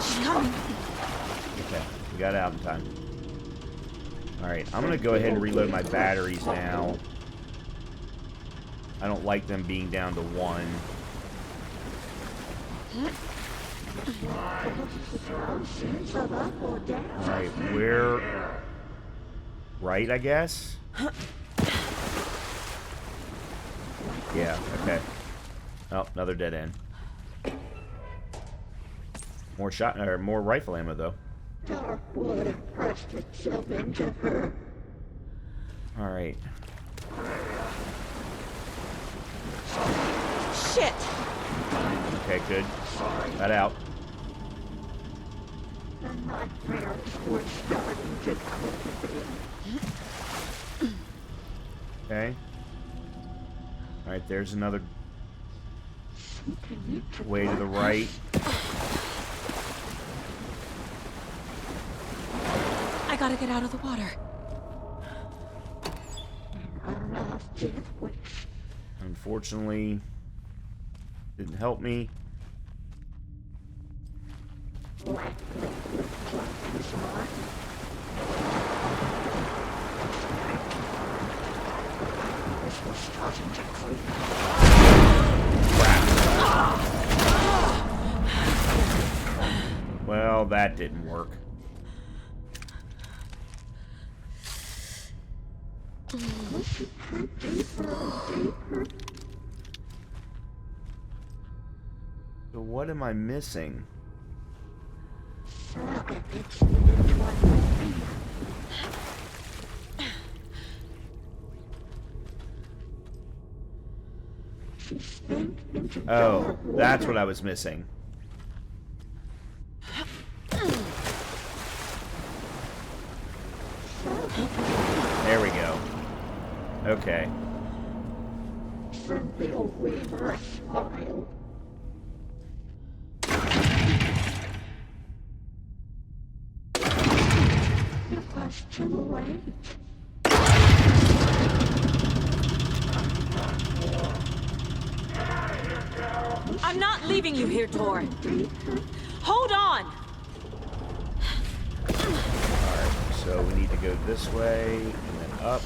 She's coming. Okay, we got out in time. Alright, I'm gonna go ahead and reload my batteries now. I don't like them being down to 1. Alright, we're... right, I guess? Yeah, okay. Oh, another dead end. More shot, or more rifle ammo, though. Dark wood pressed itself into her. Alright. Shit! Okay, good. Got out. The nightmares were starting to creep in. Okay. Alright, there's another way to the right. I gotta get out of the water. Unfortunately, didn't help me. Well, that didn't work. So what am I missing? Oh, that's what I was missing. There we go. Okay. Cynthia Weaver smiled. It was too late. I'm not leaving you here, Tor. Hold on! Alright, so we need to go this way, and then up,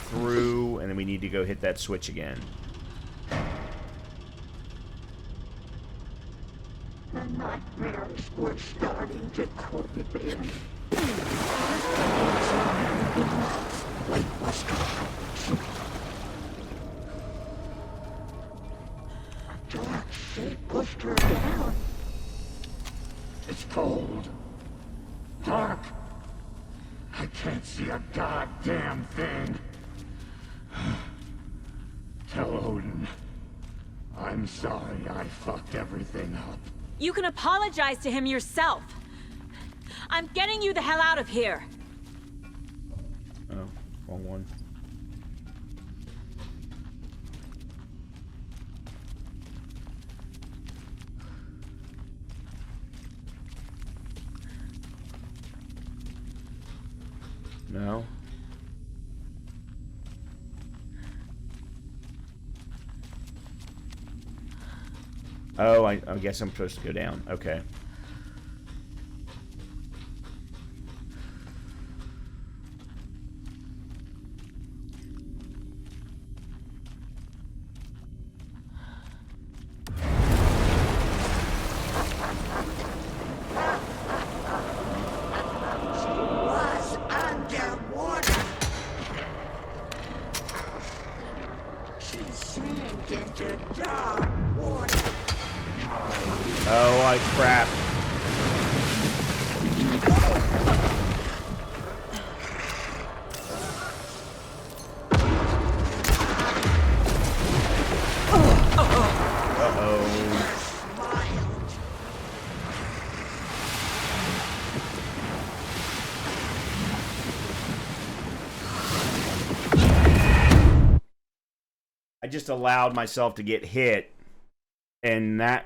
through, and then we need to go hit that switch again. The nightmares were starting to creep in. Wait, what's going on? A dark shape pushed her down. It's cold. Hark! I can't see a goddamn thing. Tell Odin. I'm sorry I fucked everything up. You can apologize to him yourself. I'm getting you the hell out of here. Oh, wrong one. No. Oh, I guess I'm supposed to go down. Okay. sank into dark water. Oh, like crap. I just allowed myself to get hit, and that,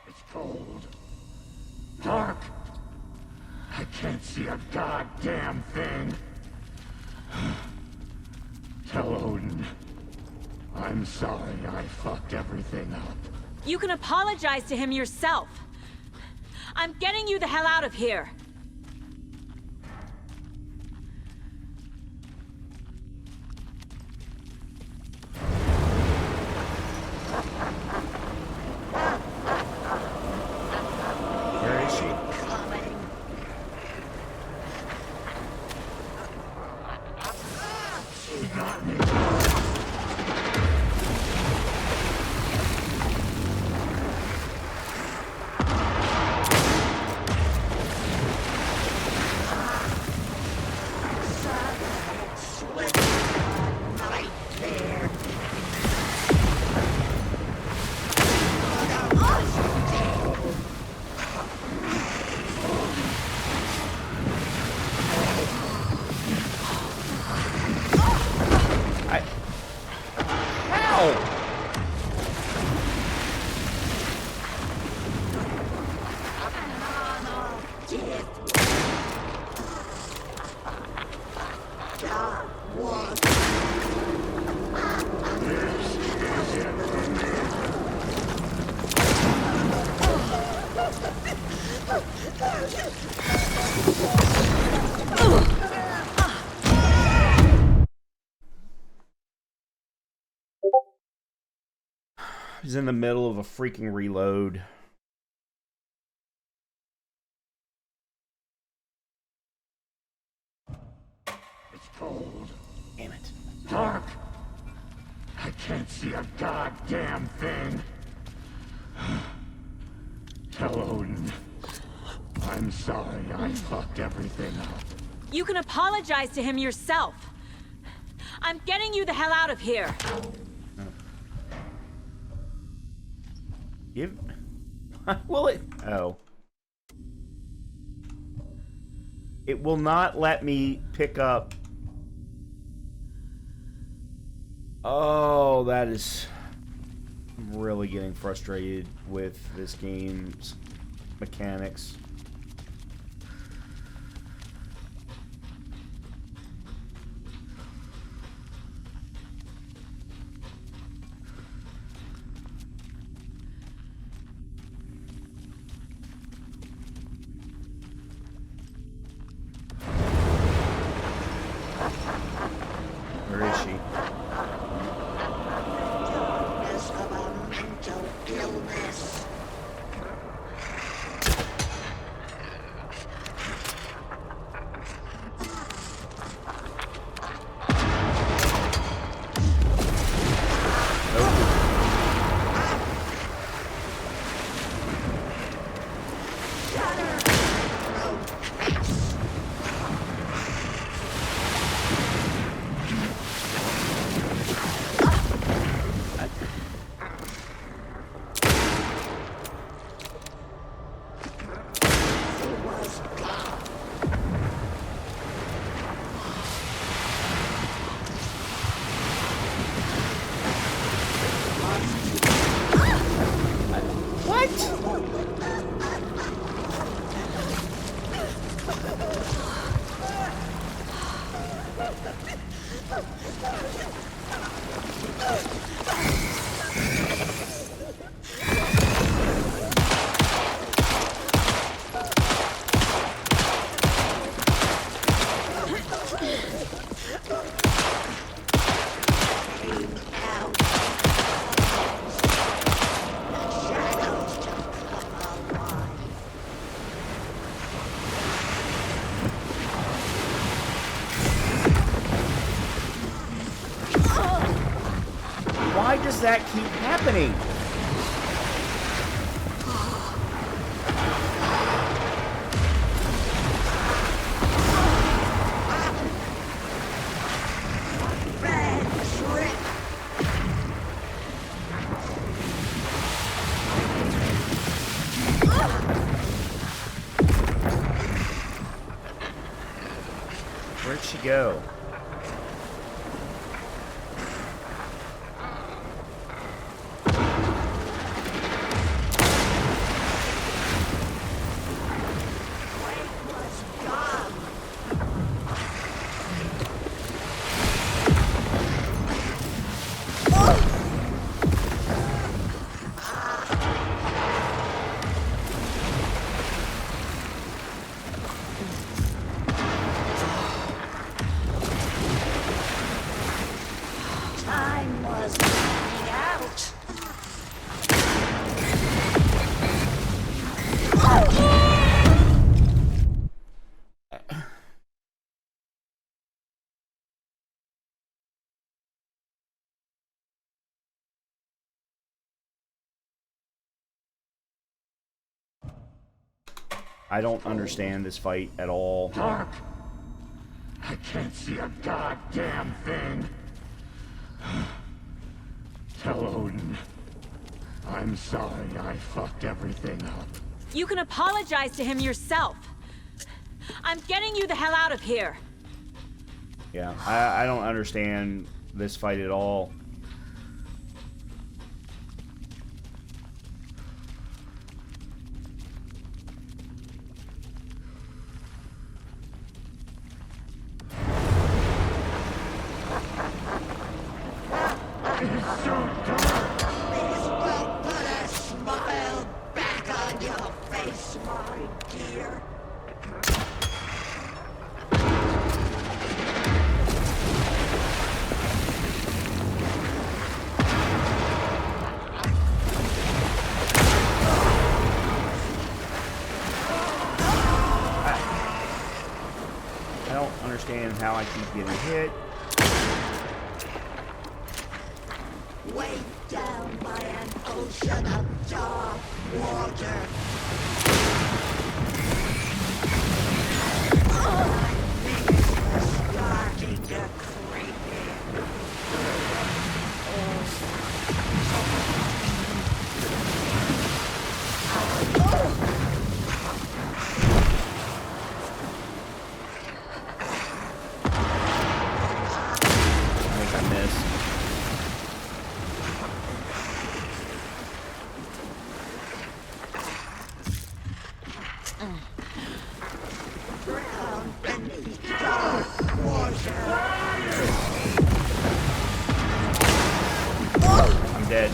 It's cold. Dark. I can't see a goddamn thing. Tell Odin. I'm sorry I fucked everything up. You can apologize to him yourself. I'm getting you the hell out of here. where is she? She got me. He's in the middle of a freaking reload. It's cold. Damn it. Dark. I can't see a goddamn thing. Tell Odin. I'm sorry I fucked everything up. You can apologize to him yourself. I'm getting you the hell out of here. Give. Will it? Oh. It will not let me pick up. Oh, that is. I'm really getting frustrated with this game's mechanics. Where is she? Darkness of a mental illness. does that keep happening? Where'd she go? Time was running out. I don't understand this fight at all. Dark. I can't see a goddamn thing. Tell Odin. I'm sorry I fucked everything up. You can apologize to him yourself. I'm getting you the hell out of here. Yeah, I don't understand this fight at all. It's so dark. This will put a smile back on your face, my dear. I don't understand how I keep getting hit. Weighed down by an ocean of dark water. My fingers were starting to creep in. I think I missed. Drown beneath dark water. I'm dead.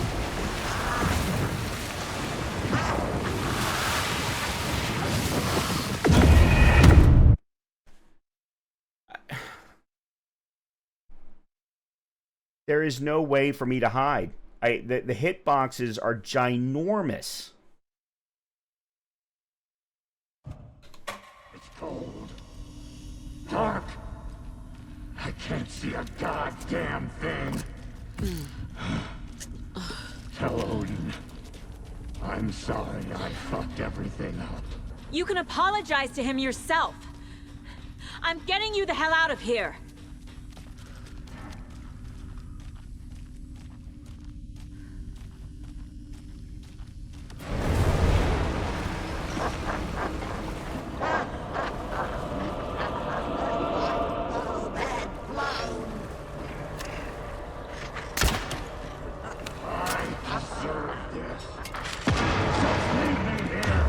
There is no way for me to hide. The hit boxes are ginormous. It's cold. Dark. I can't see a goddamn thing. Tell Odin. I'm sorry I fucked everything up. You can apologize to him yourself. I'm getting you the hell out of here. Bulb had blown. I deserve this. Just leave me here.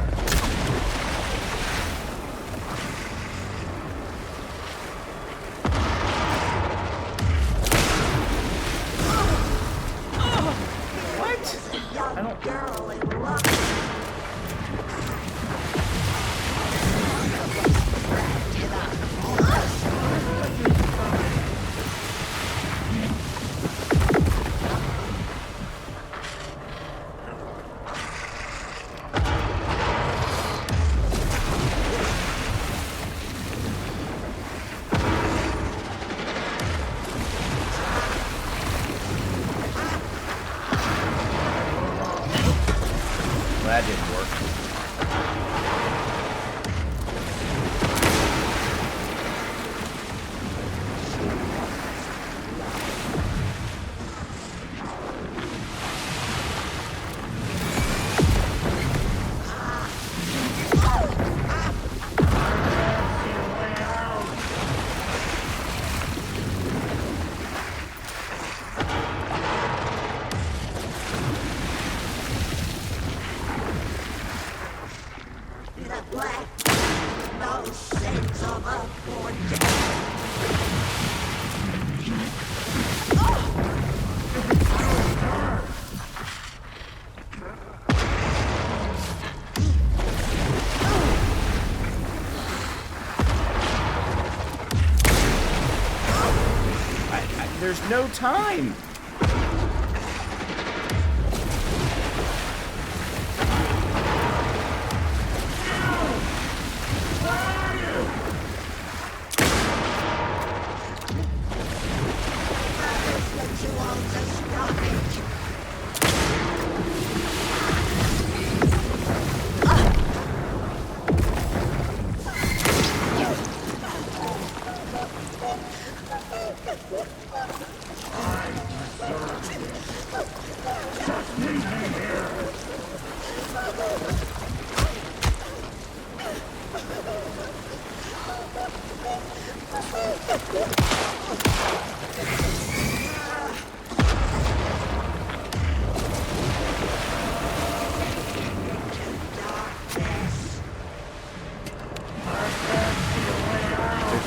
There's no time.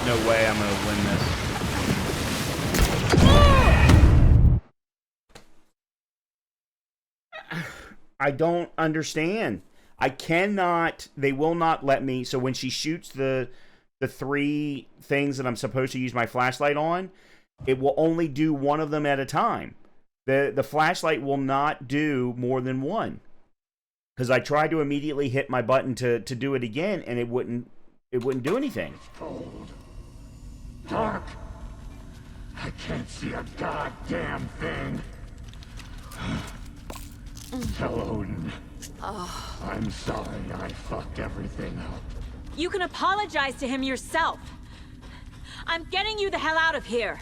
No way I'm gonna win this. I don't understand. I cannot. They will not let me. So when she shoots the three things that I'm supposed to use my flashlight on, it will only do one of them at a time. The flashlight will not do more than one. Because I tried to immediately hit my button to do it again, and it wouldn't do anything. Cold. Dark. I can't see a goddamn thing. Tell Odin. I'm sorry I fucked everything up. You can apologize to him yourself. I'm getting you the hell out of here.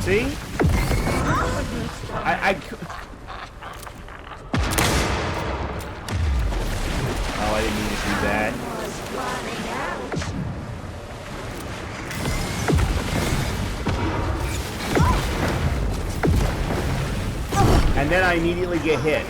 See? Oh, I didn't mean to do that. And then I immediately get hit.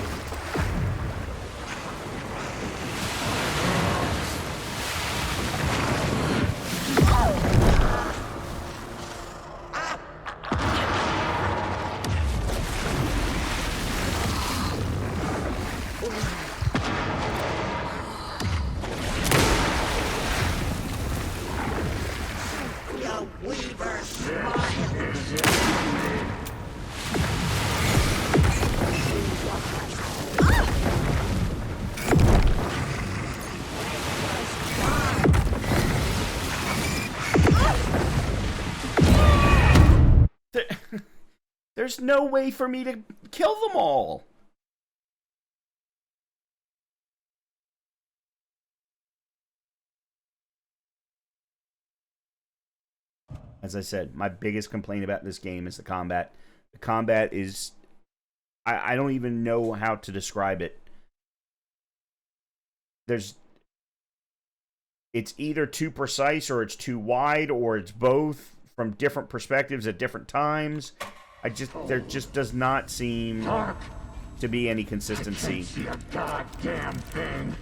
There's no way for me to kill them all. As I said, my biggest complaint about this game is the combat. The combat is... I don't even know how to describe it. It's either too precise or it's too wide or it's both from different perspectives at different times. There just does not seem to be any consistency. I can't see a goddamn thing.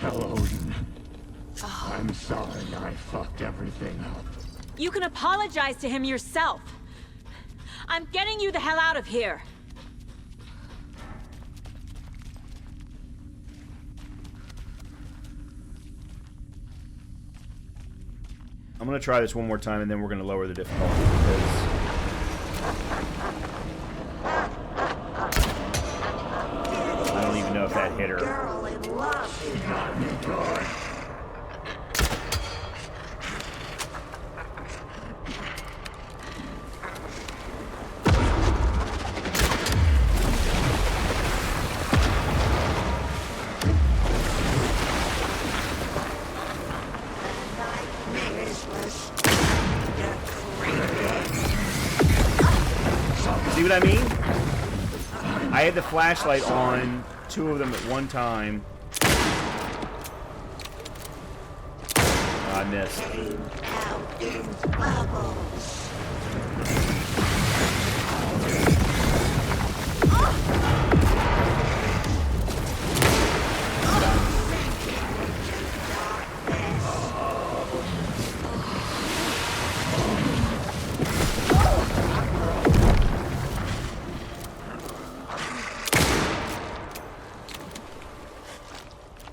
Tell Odin. I'm I'm sorry I fucked everything up. You can apologize to him yourself. I'm getting you the hell out of here. I'm going to try this one more time, and then we're going to lower the difficulty, because I don't even know if that hit her. Girl in love. You got me good. See what I mean? I had the flashlight on 2 of them at one time. Oh, I missed. Out in bubbles.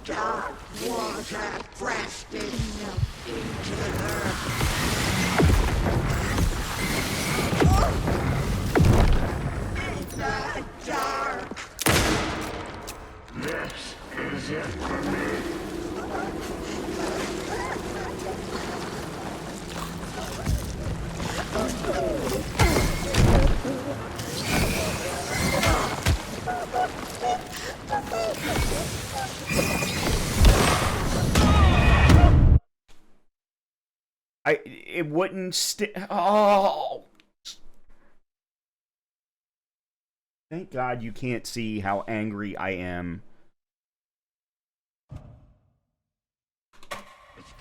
Dark water pressed itself into her. In the dark. This is it for me. It wouldn't oh. Thank God you can't see how angry I am.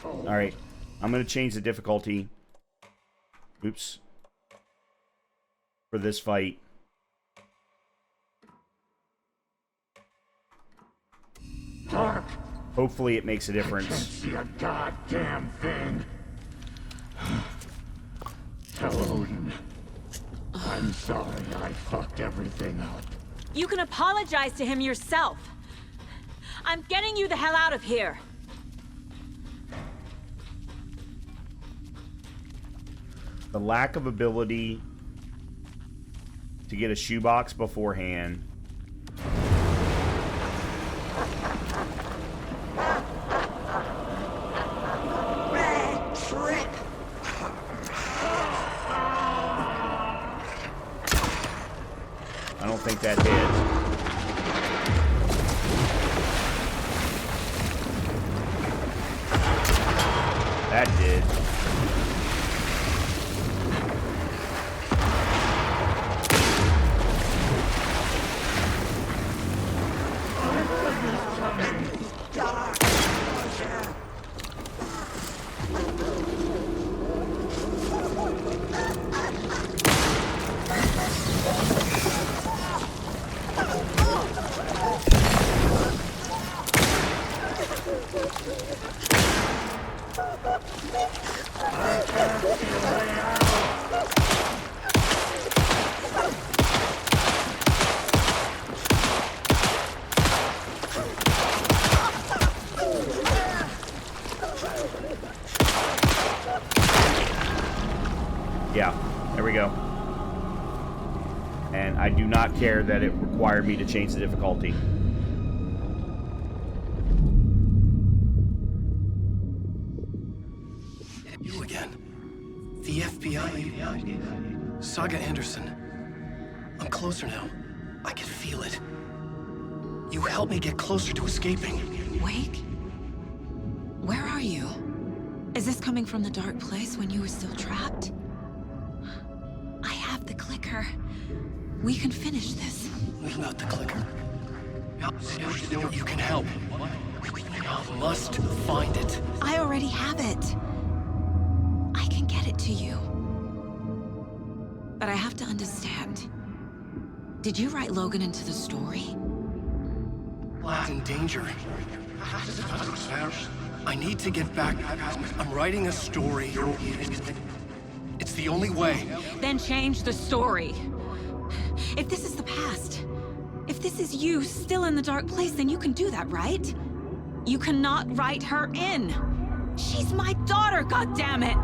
Alright, I'm going to change the difficulty. Oops. For this fight. Dark. Hopefully it makes a I can't difference. see a goddamn thing. Tell Odin. I'm sorry I fucked everything up. You can apologize to him yourself. I'm getting you the hell out of here. The lack of ability to get a shoebox beforehand. Red trip. I don't think that hit. That did. Dark water. Yeah, there we go. And I do not care that it required me to change the difficulty. You again. The FBI. Saga Anderson. I'm closer now. I can feel it. You helped me get closer to escaping. Wake? Where are you? Is this coming from the dark place when you were still trapped? I have the clicker. We can finish this. Without the clicker. You can help. We must find it. I already have it. I can get it to you. But I have to understand. Did you write Logan into the story? In danger. I need to get back. I'm writing a story. It's the only way. Then change the story. If this is the past, if this is you still in the dark place, then you can do that, right? You cannot write her in. She's my daughter, goddammit!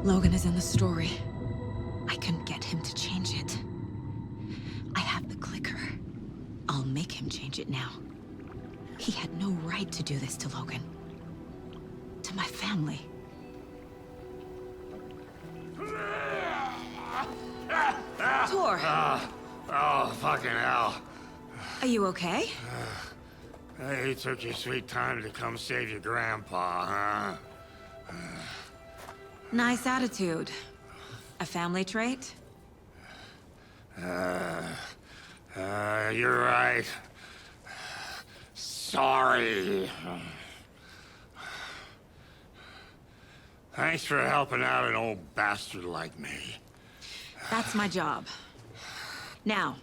Logan is in the story. I couldn't get him to change it. I have the clicker. I'll make him change it now. He had no right to do this to Logan. To my family. Tor, Oh, fucking hell. are you okay? Hey, you took your sweet time to come save your grandpa, huh? Nice attitude. A family trait? You're right. Sorry. Thanks for helping out an old bastard like me. That's my job. Now,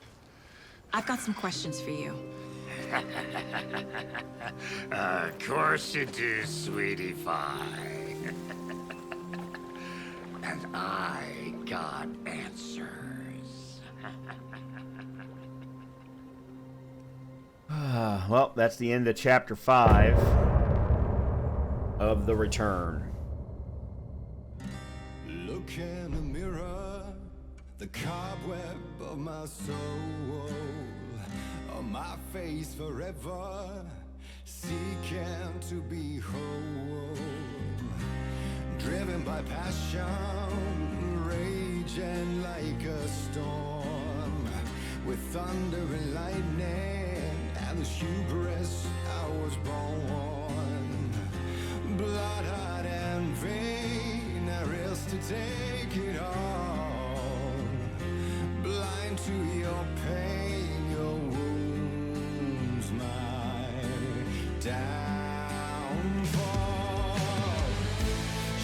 I've got some questions for you. Of course you do, sweetie pie. And I got answers. Well, that's the end of chapter 5 of The Return. Look in the mirror, the cobweb of my soul, on my face forever, seeking to be whole, driven by passion, raging like a storm, with thunder and lightning, and the hubris I was born, blood-hot and vain, I risk to take it all, blind to your pain, your wounds, my downfall.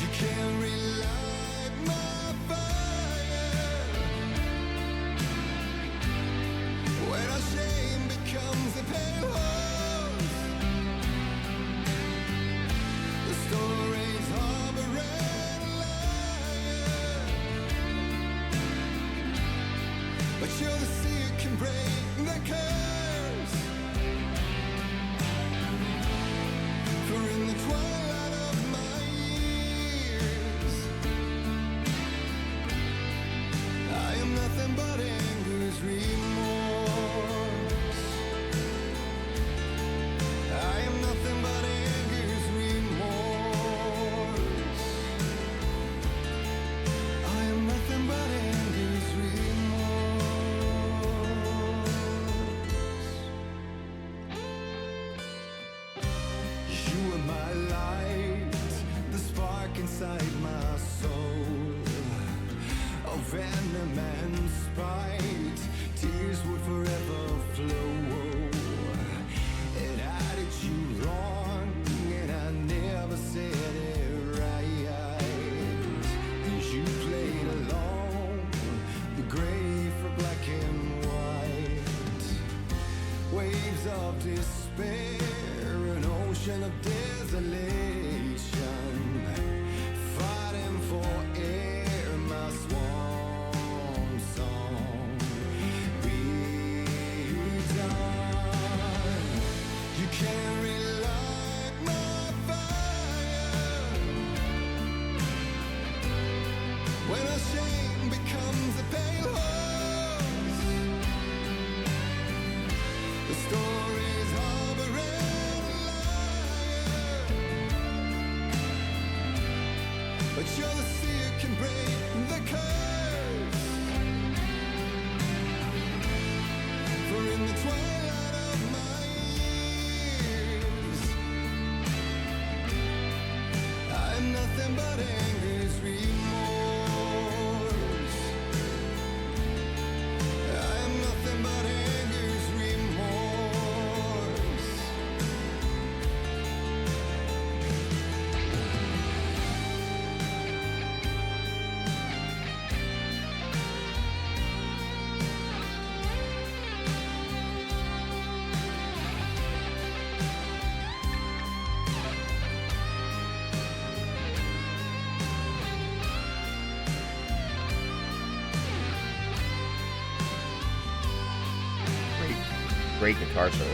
You can't relight my fire when our shame becomes a pale horse. The stories harboring liar, but you're the sea that can break the curse. For in the twilight of my years, I am nothing but anger's remorse. I am nothing but anger's remorse. I am nothing but anger's remorse. You are my light, the spark inside my soul, of venom and spite, tears would forever flow. It had you wrong, and I never said it right. And you played along, the gray for black and white. Waves of despair, an ocean of desolation, fighting for air, my swan song be done. You can't relight my fire when our shame becomes a pale horse. The stories harboring liar, but you're the sea that can break the curse. For in the twilight of my years, I am nothing but anger's remorse. I am nothing but anger's remorse. great guitar solo.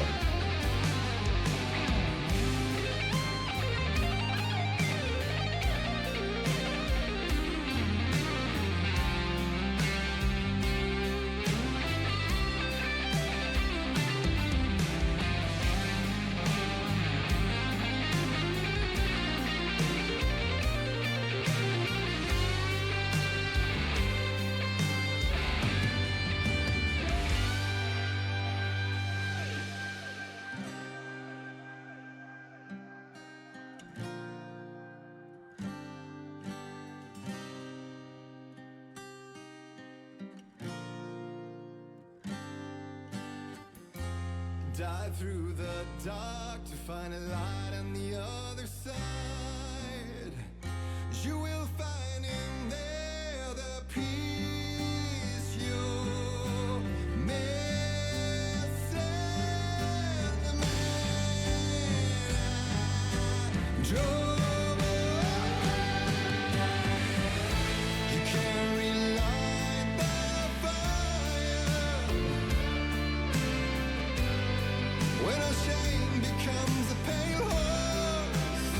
Dive through the dark to find a light on the other side. You will find in there the peace you're missing. The man I drove. You can't relight the fire when our shame becomes a pale horse.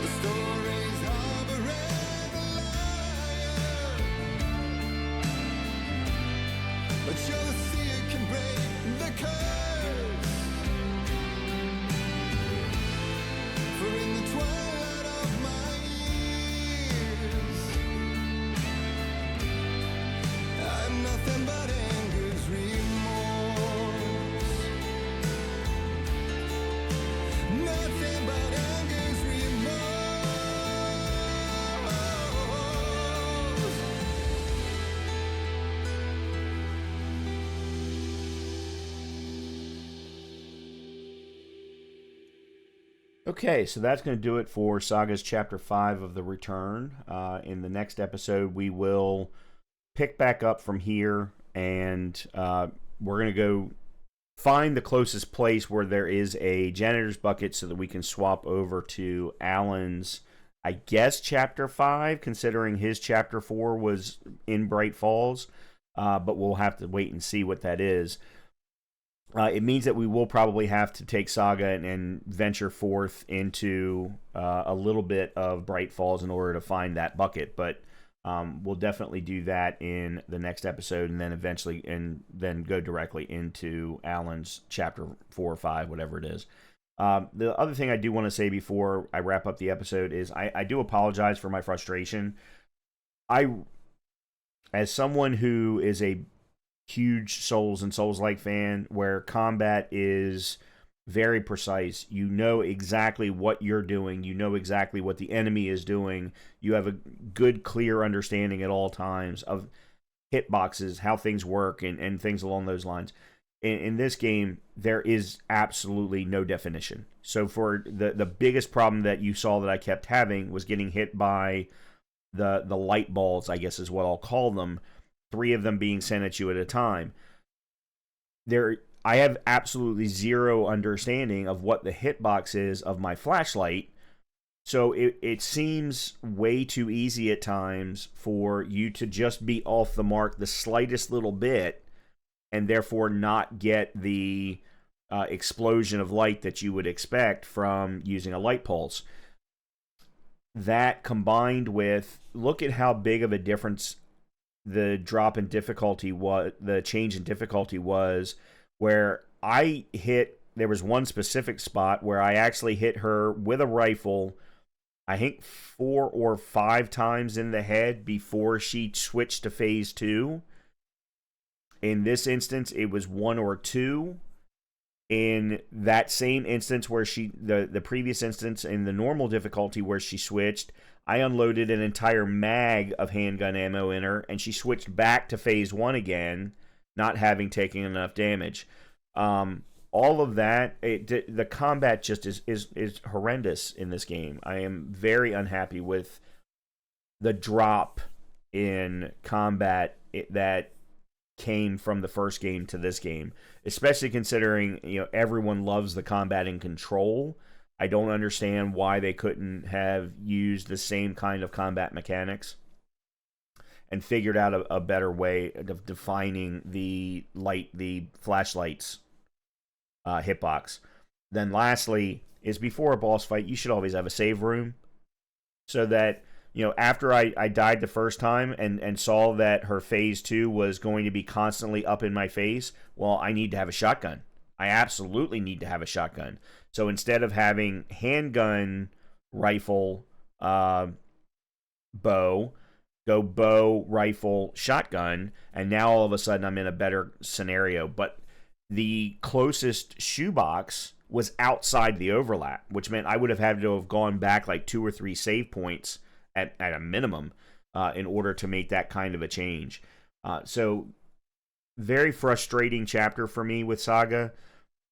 The stories harboring a liar, but you're the seer can break the curse. For in the twilight of my years, I'm nothing but anger's remorse. Nothing but anger's remorse. Okay, so that's going to do it for Saga's Chapter 5 of The Return. In the next episode, we will pick back up from here, and we're going to go find the closest place where there is a janitor's bucket so that we can swap over to Alan's, I guess, Chapter 5, considering his Chapter 4 was in Bright Falls, but we'll have to wait and see what that is. It means that we will probably have to take Saga and venture forth into a little bit of Bright Falls in order to find that bucket, but we'll definitely do that in the next episode, and then eventually, and then go directly into Alan's Chapter 4 or 5, whatever it is. The other thing I do want to say before I wrap up the episode is I do apologize for my frustration. As someone who is a huge Souls and Souls-like fan, where combat is very precise, you know exactly what you're doing, you know exactly what the enemy is doing, you have a good, clear understanding at all times of hitboxes, how things work, and things along those lines. In this game, there is absolutely no definition. So for the biggest problem that you saw that I kept having was getting hit by the light balls, I guess is what I'll call them, 3 of them being sent at you at a time. I have absolutely zero understanding of what the hitbox is of my flashlight, so it seems way too easy at times for you to just be off the mark the slightest little bit, and therefore not get the explosion of light that you would expect from using a light pulse. That combined with, look at how big of a difference the drop in difficulty was, the change in difficulty was, where there was one specific spot where I actually hit her with a rifle, I think 4 or 5 times in the head before she switched to phase 2. In this instance, it was 1 or 2. In that same instance where the previous instance in the normal difficulty where she switched, I unloaded an entire mag of handgun ammo in her, and she switched back to phase 1 again, not having taken enough damage. All of that, the combat just is horrendous in this game. I am very unhappy with the drop in combat that came from the first game to this game, especially considering everyone loves the combat in Control. I don't understand why they couldn't have used the same kind of combat mechanics. and figured out a better way of defining the flashlight's hitbox. Then lastly is before a boss fight, you should always have a save room so that, after I died the first time and saw that her phase 2 was going to be constantly up in my face, well, I need to have a shotgun. I absolutely need to have a shotgun. So instead of having handgun, rifle, bow, go bow, rifle, shotgun, and now all of a sudden I'm in a better scenario. But the closest shoebox was outside the overlap, which meant I would have had to have gone back like 2 or 3 save points at a minimum in order to make that kind of a change. So very frustrating chapter for me with Saga.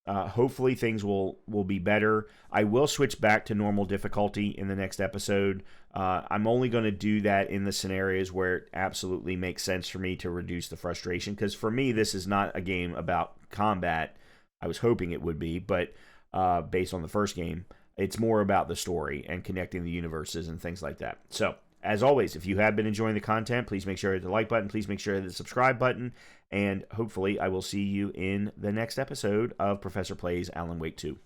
Hopefully things will be better. I will switch back to normal difficulty in the next episode. I'm only going to do that in the scenarios where it absolutely makes sense for me to reduce the frustration, because for me this is not a game about combat. I was hoping it would be, but based on the first game, it's more about the story and connecting the universes and things like that. So, as always, if you have been enjoying the content, please make sure to hit the like button. Please make sure to hit the subscribe button. And hopefully I will see you in the next episode of Professor Plays Alan Wake 2.